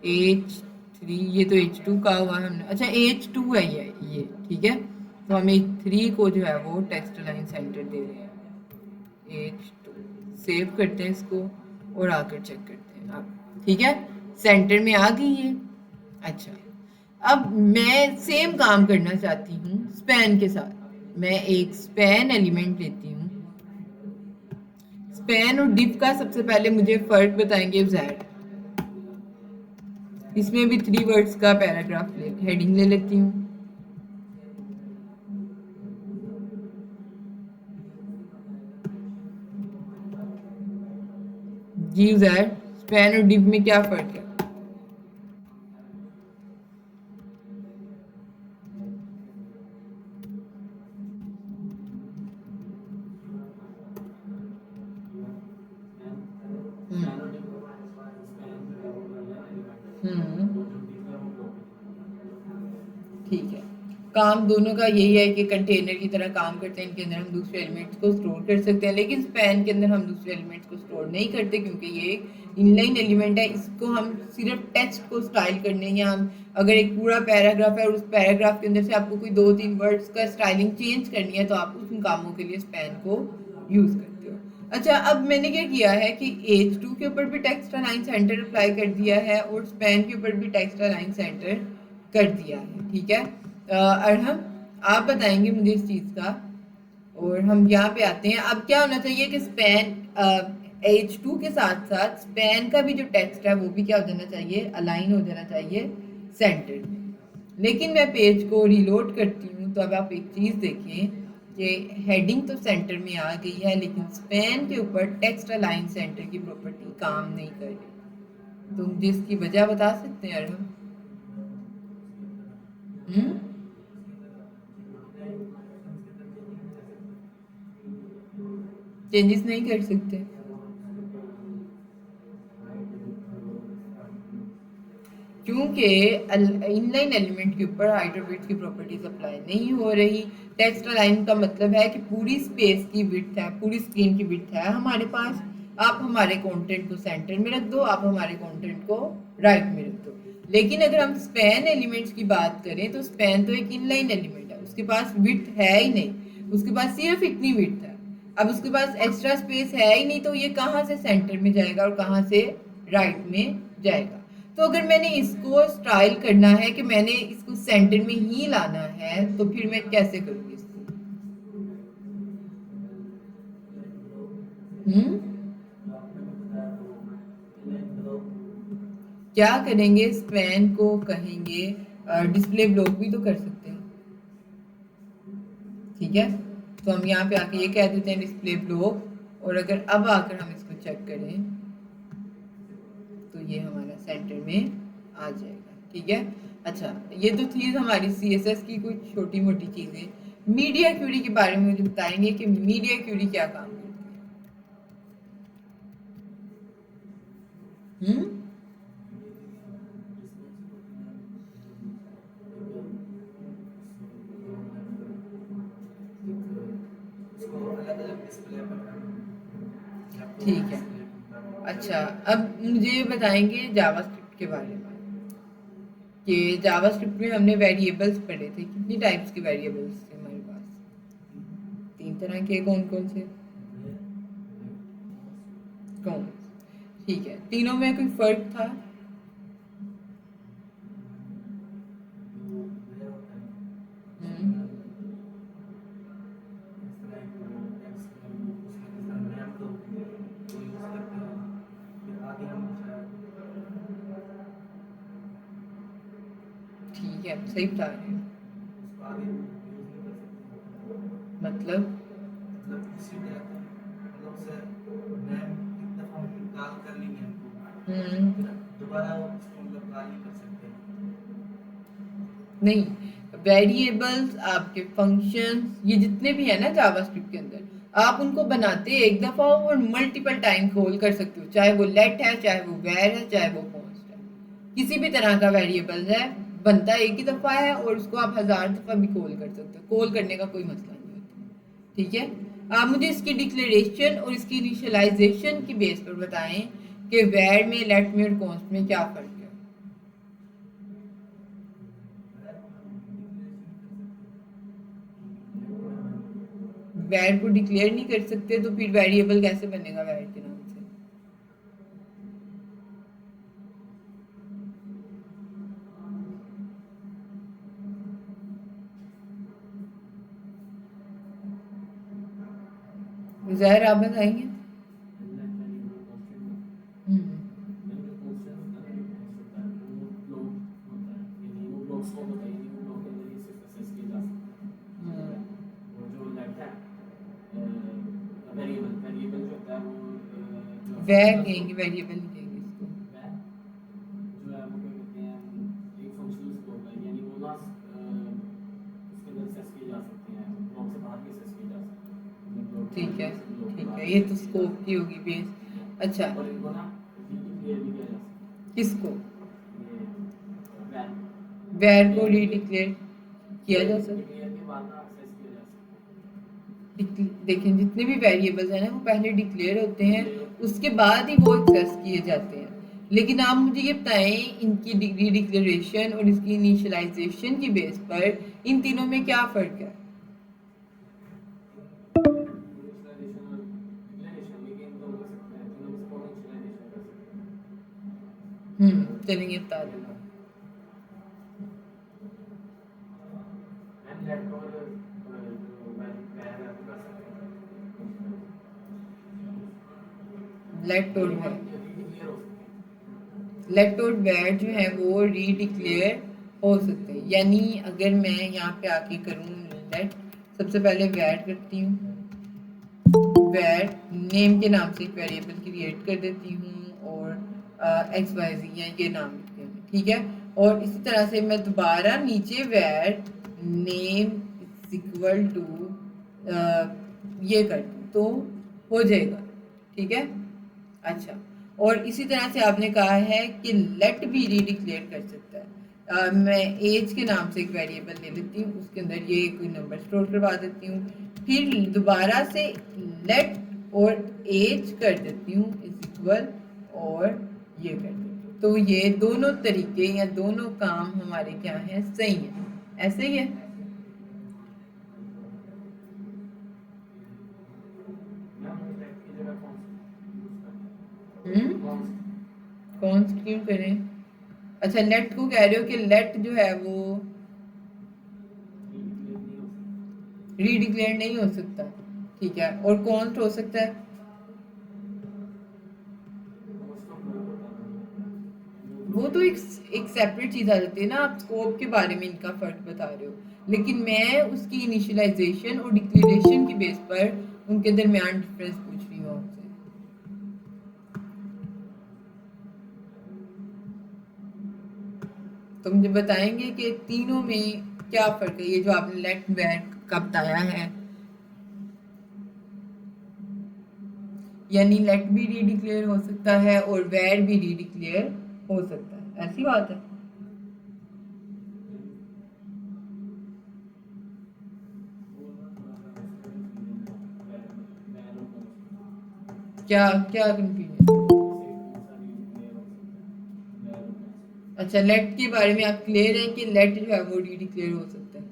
H3, ये तो H2 का हुआ है हमने। अच्छा, H2 है ये, ठीक है। तो हम H3 को जो है वो टेक्स्ट लाइन सेंटर दे रहे हैं। H2 सेव करते हैं इसको और आकर चेक करते हैं आप, ठीक है। सेंटर में आ गई है। अच्छा, अब मैं सेम काम करना चाहती हूँ स्पैन के साथ। मैं एक स्पैन एलिमेंट लेती हूँ। स्पैन और डिव का सबसे पहले मुझे फर्क बताएंगे जेड। इसमें भी 3 वर्ड्स का पैराग्राफ ले हेडिंग ले लेती हूँ। गिव जेड, स्पैन और डिव में क्या फर्क है? हम्म, ठीक है। काम दोनों का यही है कि कंटेनर की तरह काम करते हैं। इनके अंदर हम दूसरे एलिमेंट्स को स्टोर कर सकते हैं, लेकिन स्पैन के अंदर हम दूसरे एलिमेंट्स को स्टोर नहीं करते, क्योंकि ये इनलाइन एलिमेंट है। इसको हम सिर्फ टेक्स्ट को स्टाइल करने, या हम अगर एक पूरा पैराग्राफ है और उस पैराग्राफ के अंदर से आपको कोई 2-3 वर्ड्स का स्टाइलिंग चेंज करनी है, तो आप उन कामों के लिए स्पैन को यूज करते हो। अच्छा, अब मैंने क्या किया है कि H2 के ऊपर भी टेक्स्ट अलाइन सेंटर अप्लाई कर दिया है और स्पैन के ऊपर भी टेक्स्ट अलाइन सेंटर कर दिया है, ठीक है। अरहम, आप बताएंगे मुझे इस चीज का। और हम यहाँ पे आते हैं। अब क्या होना चाहिए कि स्पैन H2 के साथ साथ स्पैन का भी जो टेक्स्ट है वो भी क्या हो जाना चाहिए, अलाइन हो जाना चाहिए सेंटर में। लेकिन मैं पेज को रीलोड करती हूँ, तो अब आप एक चीज देखें कि हेडिंग तो सेंटर में आ गई है, लेकिन स्पैन के ऊपर टेक्स्ट अलाइन सेंटर की प्रॉपर्टी काम नहीं कर रही। तो मुझे इसकी वजह बता सकते हैं अरहम? चेंजेस नहीं कर सकते क्योंकि इनलाइन एलिमेंट के ऊपर हाइट और विड्थ की प्रॉपर्टीज अप्लाई नहीं हो रही। टेक्स्ट अलाइन का मतलब है कि पूरी स्पेस की विड्थ है, पूरी स्क्रीन की विड्थ है हमारे पास। आप हमारे कंटेंट को सेंटर में रख दो, आप हमारे कंटेंट को राइट में रख दो। लेकिन अगर हम स्पैन एलिमेंट्स की बात करें, तो स्पैन तो एक इनलाइन एलिमेंट है, उसके पास विड्थ है ही नहीं, उसके पास सिर्फ इतनी विड्थ है। अब उसके पास एक्स्ट्रा स्पेस है ही नहीं, तो ये कहाँ से सेंटर में जाएगा और कहाँ से राइट में जाएगा? तो अगर मैंने इसको स्टाइल करना है कि मैंने इसको सेंटर में ही लाना है, तो फिर मैं कैसे करूंगी इसको? क्या करेंगे, स्पैन को कहेंगे डिस्प्ले ब्लॉक भी तो कर सकते हैं, ठीक है। तो हम यहाँ पे आके ये कह देते हैं डिस्प्ले ब्लॉक, और अगर अब आकर हम इसको चेक करें तो ये हमारा सेंटर में आ जाएगा, ठीक है। अच्छा, ये तो थी हमारी CSS की कुछ छोटी मोटी चीजें। मीडिया क्यूरी के बारे में मुझे बताएंगे कि मीडिया क्यूरी क्या काम करती है? ठीक है। अच्छा, अब मुझे बताएंगे जावास्क्रिप्ट के बारे में कि जावास्क्रिप्ट में हमने वेरिएबल्स पढ़े थे। कितनी टाइप्स के वेरिएबल्स थे हमारे पास? 3 तरह के। कौन कौन से? कौन? ठीक है, तीनों में कोई फर्क था? ठीक है, सही बता रहे हैं। मतलब नहीं, वेरिएबल्स, आपके फंक्शंस, ये जितने भी है ना जावास्क्रिप्ट के अंदर, आप उनको बनाते एक दफा और मल्टीपल टाइम कॉल कर सकते हो। चाहे वो लेट है, चाहे वो वेर है, चाहे वो कॉन्स्ट है, किसी भी तरह का वेरिएबल है, बनता एक ही दफा है और उसको आप 1000 दफा भी कॉल कर सकते हो। कॉल करने का कोई मसला नहीं होता, ठीक है। आप मुझे इसकी डिक्लेरेशन और इसकी इनिशियलाइजेशन की बेस पर बताएं कि वेर में, लेट में और कॉन्स्ट में क्या फर्क है? वैर को डिक्लेयर नहीं कर सकते, तो फिर वेरिएबल कैसे बनेगा वैर के नाम से? ज़ाहिर आप बताएंगे। हम्म, हम्म। वैर कहेंगे, वेरिएबल नहीं कहेंगे इसको। ठीक है, ठीक है, ये तो स्कोप की होगी बेस। अच्छा, किसको? वैर को रीडिक्लेयर किया जा सकता। देखें, जितने भी वेरिएबल्स हैं ना वो पहले डिक्लेयर होते हैं, उसके बाद ही वो एक्सेस किए जाते हैं। लेकिन आप मुझे ये बताएं, इनकी डिग्री डिक्लेरेशन और इसकी इनिशियलाइजेशन की बेस पर इन तीनों में क्या फ़र्क है? चलेंगे बता दो। लेट और वैर, लेट और वैर जो है वो रीडिक्लेयर हो सकते हैं। यानी अगर मैं यहाँ पे आके करूँ लेट, सबसे पहले वैर करती हूँ, वैर नेम के नाम से एक वेरिएबल क्रिएट कर देती हूँ और एक्स वाई जी या ये नाम लिखते हैं, ठीक है। और इसी तरह से मैं दोबारा नीचे वैर नेम इज इक्वल टू ये कर दूँ तो हो जाएगा, ठीक है। अच्छा, और इसी तरह से आपने कहा है कि लेट भी रीडिक्लेयर कर सकता है। मैं एज के नाम से एक वेरिएबल ले लेती हूँ, उसके अंदर ये कोई नंबर स्टोर करवा देती हूँ, फिर दोबारा से लेट और एज कर देती हूँ इज इक्वल और ये कर देती हूँ। तो ये दोनों तरीके या दोनों काम हमारे क्या हैं, सही है, ऐसे ही है। कौन सी क्यों करें? अच्छा, लेट को कह रहे हो कि लेट जो है वो रीडिक्लेयर नहीं हो सकता, ठीक है, और कॉन्स्ट हो सकता है। वो तो एक सेपरेट चीज आ जाती है ना, आप स्कोप के बारे में इनका फर्क बता रहे हो, लेकिन मैं उसकी इनिशियलाइजेशन और डिक्लेरेशन की बेस पर उनके दरमियान डिफरेंस पूछ रही हूँ आपसे। तो मुझे बताएंगे कि तीनों में क्या फर्क है, ये जो आपने लेट वैर का बताया है, यानी लेट भी रीडिक्लेयर हो सकता है और वैर भी रीडिक्लेयर हो सकता है, ऐसी बात है। क्या क्या कंफ्यूजन? अच्छा, लेट के बारे में आप क्लियर है कि लेट जो है वो रीडिक्लेयर हो सकता है।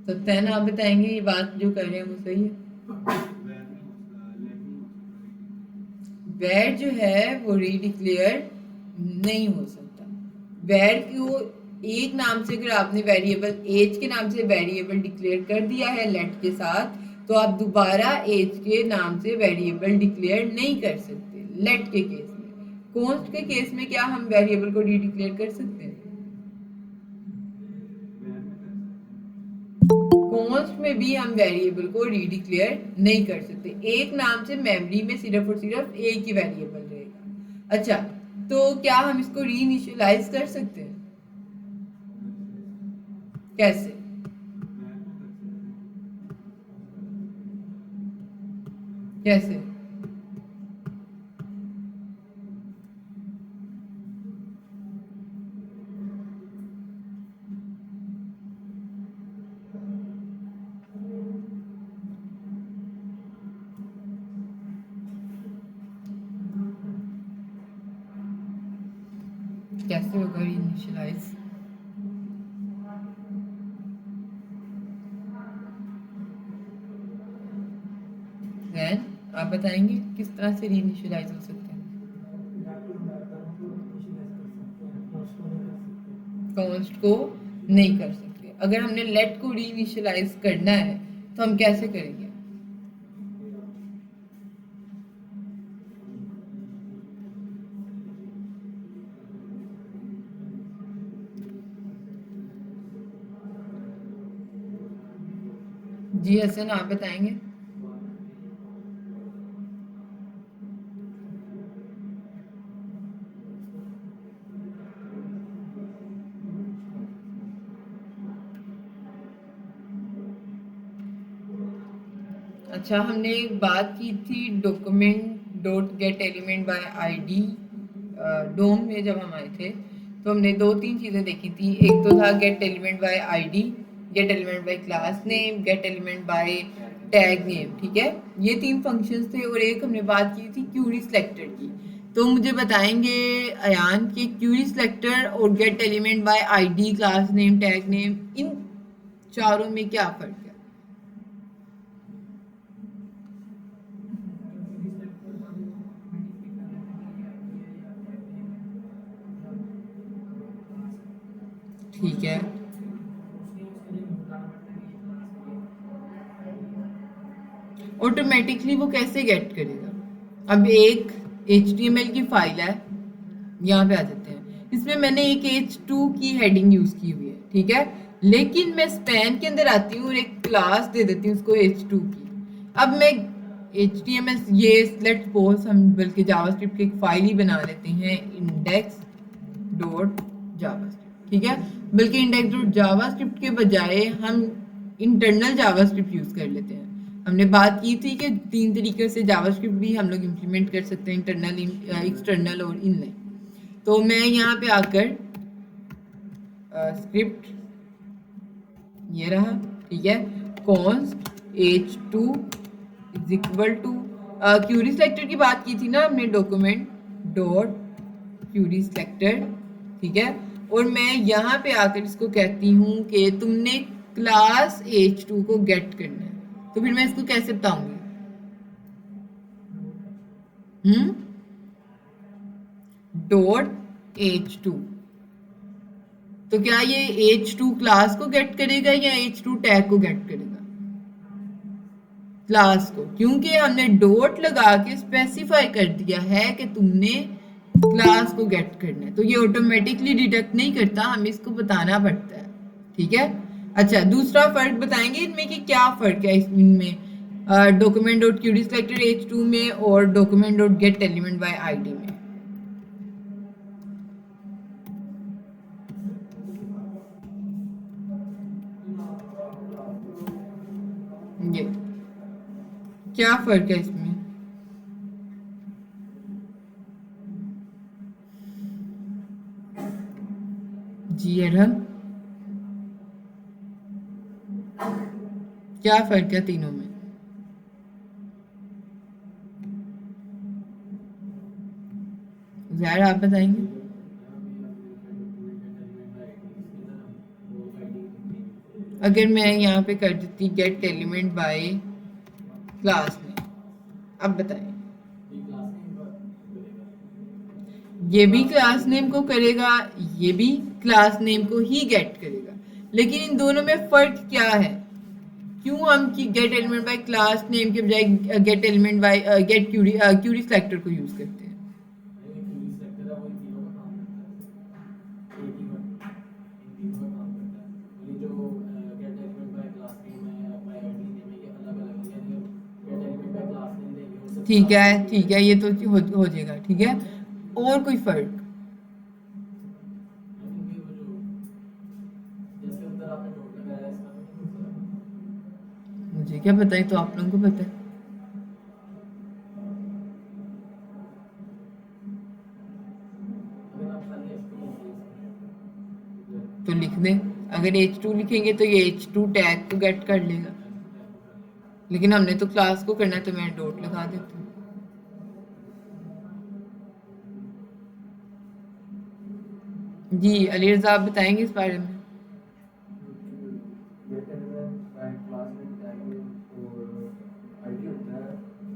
सत्यान आप बताएंगे ये बात जो कर रहे हैं वो सही है? वैर जो है वो रीडिक्लेयर नहीं हो सकता। वैर को एक नाम से, अगर आपने वेरिएबल एज के नाम से वेरिएबल डिक्लेयर कर दिया है लेट के साथ, तो आप दोबारा एज के नाम से वेरिएबल डिक्लेयर नहीं कर सकते लेट के केस में। कॉन्स्ट के केस में क्या हम वेरिएबल को रीडिक्लेयर कर सकते हैं? कॉन्स्ट में भी हम वेरिएबल को रीडिक्लेयर नहीं कर सकते, एक नाम से मेमोरी में सिर्फ और सिर्फ एक ही वेरिएबल रहेगा। अच्छा, तो क्या हम इसको रीइनिशियलाइज कर सकते हैं? कैसे? कैसे? कैसे होगा रीइनिशियलाइज? जैन आप बताएंगे किस तरह से रीइनिशियलाइज हो सकते हैं? कॉन्स्ट को नहीं कर सकते। अगर हमने लेट को रीइनिशियलाइज करना है तो हम कैसे करेंगे? जी हसन, आप बताएंगे। अच्छा, हमने एक बात की थी document dot get element by ID DOM में जब हम आए थे, तो हमने दो तीन चीजें देखी थी। एक तो था gate element by ID, gate element by class name, gate element bye tag name, ठीक है, ये तीन फंक्शंस थे। और एक हमने बात की थी क्यूरी सिलेक्टर की। तो मुझे बताएंगे अयान कि क्यूरी सिलेक्टर और get element by ID, class name, tag name, इन चारों में क्या फर्क है? ठीक है, ऑटोमेटिकली वो कैसे गेट करेगा? अब एक HTML की फाइल है, यहाँ पे आ जाते हैं। इसमें मैंने एक h2 की हेडिंग यूज की हुई है, ठीक है, लेकिन मैं स्पैन के अंदर आती हूँ और एक क्लास दे देती हूँ उसको h2 की। अब मैं HTML, ये लेट्स सपोज हम बल्कि जावास्क्रिप्ट की एक फाइल ही बना लेते हैं, इंडेक्स डॉट जावास्क्रिप्ट, ठीक है, बल्कि इंडेक्स डॉट जावास्क्रिप्ट के बजाय हम इंटरनल जावास्क्रिप्ट यूज कर लेते हैं। हमने बात की थी कि तीन तरीके से जावास्क्रिप्ट भी हम लोग इम्प्लीमेंट कर सकते हैं, इंटरनल, एक्सटर्नल और इनलाइन। तो मैं यहाँ पे आकर स्क्रिप्ट ये रहा, ठीक है, const h2 is equal to query selector की बात की थी ना हमने, डॉक्यूमेंट डॉट क्यूरी सिलेक्टर, ठीक है, और मैं यहाँ पे आकर इसको कहती हूँ कि तुमने क्लास h2 को गेट करना है। तो फिर मैं इसको कैसे बताऊंगी? Dot h2। तो क्या ये h2 क्लास को गेट करेगा या h2 टैग को गेट करेगा? क्लास को, क्योंकि हमने डॉट लगा के स्पेसिफाई कर दिया है कि तुमने क्लास को गेट करना है। तो ये ऑटोमेटिकली डिटेक्ट नहीं करता, हमें इसको बताना पड़ता है, ठीक है। अच्छा, दूसरा फर्क बताएंगे इनमें कि क्या फर्क है इनमें, document dot Curie selector h2 में और document dot get element by ID में। ये क्या फर्क है इसमें? जी अरहम, क्या फर्क है तीनों में? ज़ाहिर आप बताएंगे। अगर मैं यहाँ पे कर देती गेट एलिमेंट बाय क्लास में, अब बताएं। ये भी क्लास नेम को करेगा, ये भी क्लास नेम को ही गेट करेगा, लेकिन इन दोनों में फर्क क्या है? क्यों हम की get element by class name के बजाय get element by get query selector को यूज करते हैं? ठीक है, ये तो हो जाएगा, ठीक है। और कोई फर्क? मुझे क्या पता है, तो आप लोगों को पता है। तो लिख दें, अगर h2 लिखेंगे तो ये h2 टैग को गेट कर लेगा, लेकिन हमने तो क्लास को करना है, तो मैं डॉट लगा देती हूँ। जी अली रजा, आप बताएंगे इस बारे में। Gate element by class name, tag name और आईडी होता है।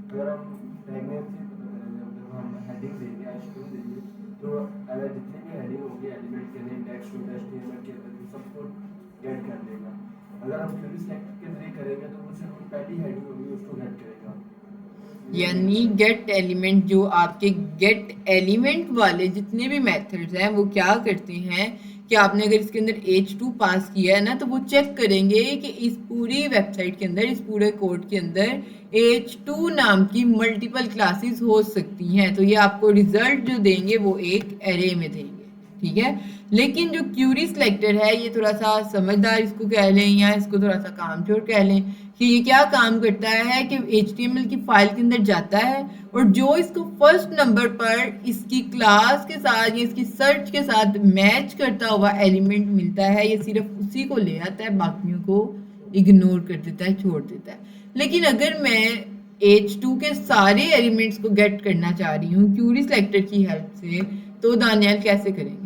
अगर हम टैग नेम से पता करेंगे, जब हम हेडिंग देंगे h2 देंगे, तो अगर जितनी भी हेडिंग होगी एलिमेंट के नेम, टेक्स्ट टू html उसको गेट कर देगा। अगर हम क्वेरी सेलेक्ट के जरिए करेंगे तो वो सिर्फ पहली हेडिंग होगी उसको गेट करेगा। यानी गेट एलिमेंट, जो आपके गेट एलिमेंट वाले जितने भी मेथड्स हैं वो क्या करते हैं कि आपने अगर इसके अंदर h2 पास किया है ना, तो वो चेक करेंगे कि इस पूरी वेबसाइट के अंदर, इस पूरे कोड के अंदर h2 नाम की मल्टीपल क्लासेस हो सकती हैं। तो ये आपको रिजल्ट जो देंगे वो एक एरे में देंगे, ठीक है। लेकिन जो क्यूरी सिलेक्टर है ये थोड़ा सा समझदार इसको कह लें या इसको थोड़ा सा कामचोर कह लें कि ये क्या काम करता है कि HTML की फाइल के अंदर जाता है और जो इसको फर्स्ट नंबर पर इसकी क्लास के साथ या इसकी सर्च के साथ मैच करता हुआ एलिमेंट मिलता है, ये सिर्फ उसी को ले आता है, बाकियों को इग्नोर कर देता है, छोड़ देता है। लेकिन अगर मैं H2 के सारे एलिमेंट्स को गेट करना चाह रही हूँ क्यूरी सिलेक्टर की हेल्प से, तो दानियाल कैसे करेंगे?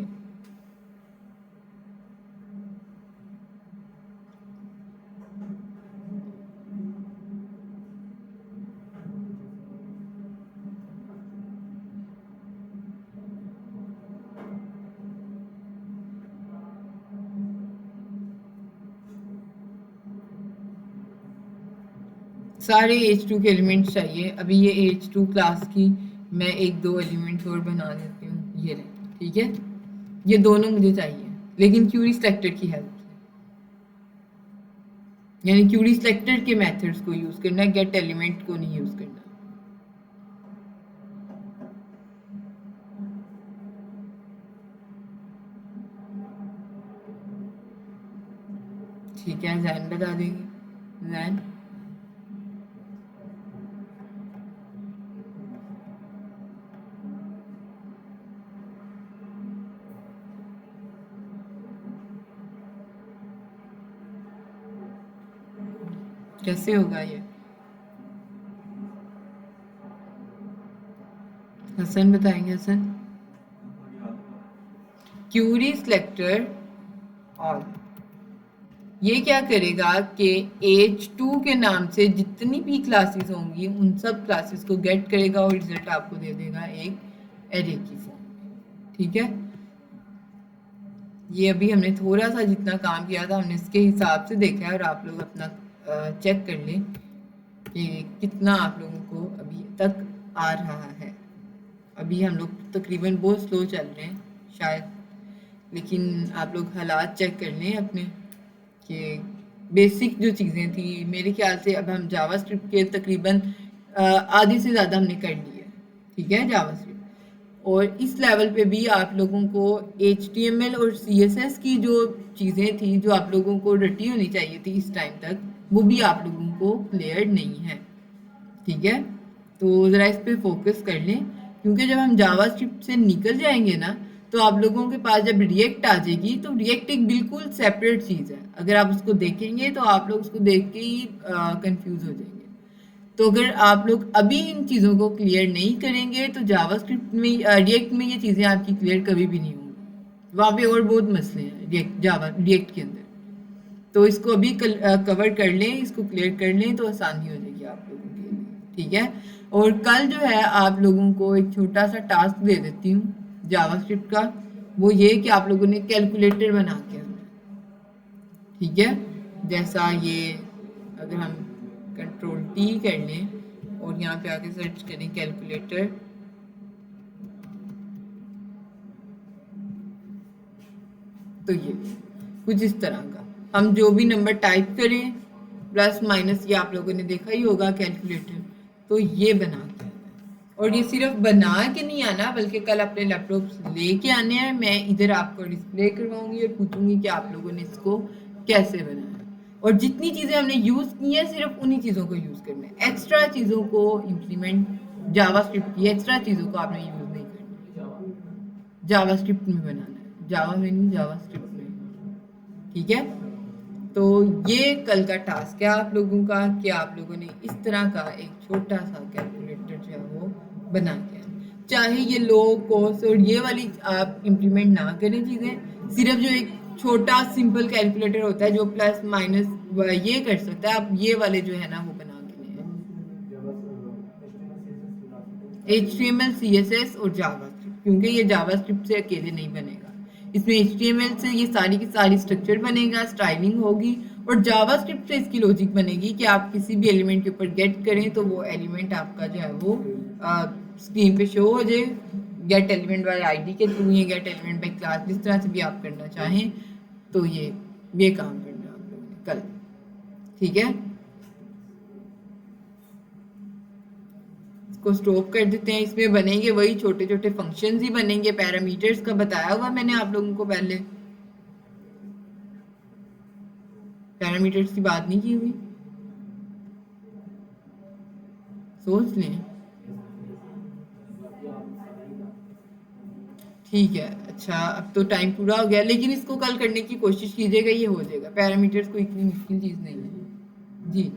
सारे H2 के एलिमेंट्स चाहिए। अभी ये H2 क्लास की मैं एक दो एलिमेंट्स और बना देती हूँ, ये रहे, ठीक है। ये दोनों मुझे चाहिए लेकिन क्यूरी सिलेक्टर की हेल्प से, यानी क्यूरी सिलेक्टर के मेथड्स को यूज करना है, गेट एलिमेंट को नहीं यूज करना। ठीक है, जैन बता देंगे। जैन कैसे होगा ये? हसन बताएंगे। हसन, क्यूरी सिलेक्टर और ये क्या करेगा कि H2 के नाम से जितनी भी क्लासेस होंगी उन सब क्लासेस को गेट करेगा और रिजल्ट आपको दे देगा एक एरे की फॉर्म में, ठीक है। ये अभी हमने थोड़ा सा जितना काम किया था हमने इसके हिसाब से देखा है और आप लोग अपना चेक कर लें कि कितना आप लोगों को अभी तक आ रहा है। अभी हम लोग तकरीबन बहुत स्लो चल रहे हैं शायद, लेकिन आप लोग हालात चेक कर लें अपने कि बेसिक जो चीज़ें थी, मेरे ख्याल से अब हम जावास्क्रिप्ट के तकरीबन आधे से ज़्यादा हमने कर लिया है, ठीक है, जावास्क्रिप्ट। और इस लेवल पे भी आप लोगों को HTML और CSS की जो चीज़ें थी जो आप लोगों को रटी होनी चाहिए थी इस टाइम तक, वो भी आप लोगों को क्लियर नहीं है, ठीक है। तो ज़रा इस पे फोकस कर लें, क्योंकि जब हम जावास्क्रिप्ट से निकल जाएंगे ना तो आप लोगों के पास जब रिएक्ट आ जाएगी तो रिएक्ट एक बिल्कुल सेपरेट चीज़ है। अगर आप उसको देखेंगे तो आप लोग उसको देख के ही कंफ्यूज हो जाएंगे। तो अगर आप लोग अभी इन चीज़ों को क्लियर नहीं करेंगे तो जावास्क्रिप्ट में, रिएक्ट में ये चीज़ें आपकी क्लियर कभी भी नहीं होंगी। वहाँ पे और बहुत मसले हैं रिएक्ट के अंदर। तो इसको अभी कवर कर लें, इसको क्लियर कर लें तो आसानी हो जाएगी आप लोगों के लिए, ठीक है। और कल जो है आप लोगों को एक छोटा सा टास्क दे देती हूँ जावास्क्रिप्ट का, वो ये कि आप लोगों ने कैलकुलेटर बना के आना है, ठीक है। जैसा ये अगर हम Ctrl+T कर लें और यहाँ पे आके सर्च करें कैलकुलेटर, तो ये कुछ इस तरह का हम जो भी नंबर टाइप करें प्लस माइनस, ये आप लोगों ने देखा ही होगा कैलकुलेटर, तो ये बनाते हैं। और ये सिर्फ बना के नहीं आना बल्कि कल अपने लैपटॉप लेके आने हैं। मैं इधर आपको डिस्प्ले करवाऊंगी और पूछूंगी कि आप लोगों ने इसको कैसे बनाया, और जितनी चीज़ें हमने यूज़ की हैं सिर्फ उन्हीं चीज़ों को यूज़ करना है। एक्स्ट्रा चीज़ों को इम्प्लीमेंट, जावास्क्रिप्ट की एक्स्ट्रा चीज़ों को आपने यूज़ नहीं करना, जावास्क्रिप्ट में बनाना है, जावा में नहीं, जावास्क्रिप्ट में, ठीक है। तो ये कल का टास्क है आप लोगों का कि आप लोगों ने इस तरह का एक छोटा सा कैलकुलेटर जो है वो बना के आना। चाहे ये लो कॉस्ट और ये वाली आप इम्प्लीमेंट ना करें चीज़ें, सिर्फ जो एक छोटा सिंपल कैलकुलेटर होता है जो प्लस माइनस ये कर सकता है, आप ये वाले जो है ना वो बना के लें। HTML CSS और जावास्क्रिप्ट, क्योंकि ये जावास्क्रिप्ट से अकेले नहीं बनेगा, इसमें HTML से ये सारी की सारी स्ट्रक्चर बनेगा, स्टाइलिंग होगी, और जावास्क्रिप्ट से इसकी लॉजिक बनेगी कि आप किसी भी एलिमेंट के ऊपर गेट करें तो वो एलिमेंट आपका जो है वो स्क्रीन पे शो हो जाए, गेट एलिमेंट बाय आईडी के थ्रू या गेट एलिमेंट बाय क्लास, जिस तरह से भी आप करना चाहें। तो ये काम करना है आप लोगों ने कल, ठीक है। इसको स्टॉप कर देते हैं। इसमें बनेंगे वही छोटे छोटे फंक्शंस ही बनेंगे, पैरामीटर्स का बताया हुआ मैंने आप लोगों को पहले, पैरामीटर्स की बात नहीं की हुई, सोच लें। ठीक है, अच्छा अब तो टाइम पूरा हो गया, लेकिन इसको कल करने की कोशिश कीजिएगा, ये हो जाएगा। पैरामीटर्स कोई इतनी मुश्किल चीज़ नहीं है जी।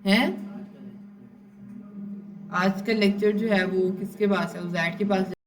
हैं आज का लेक्चर जो है वो किसके पास है, उजैड के पास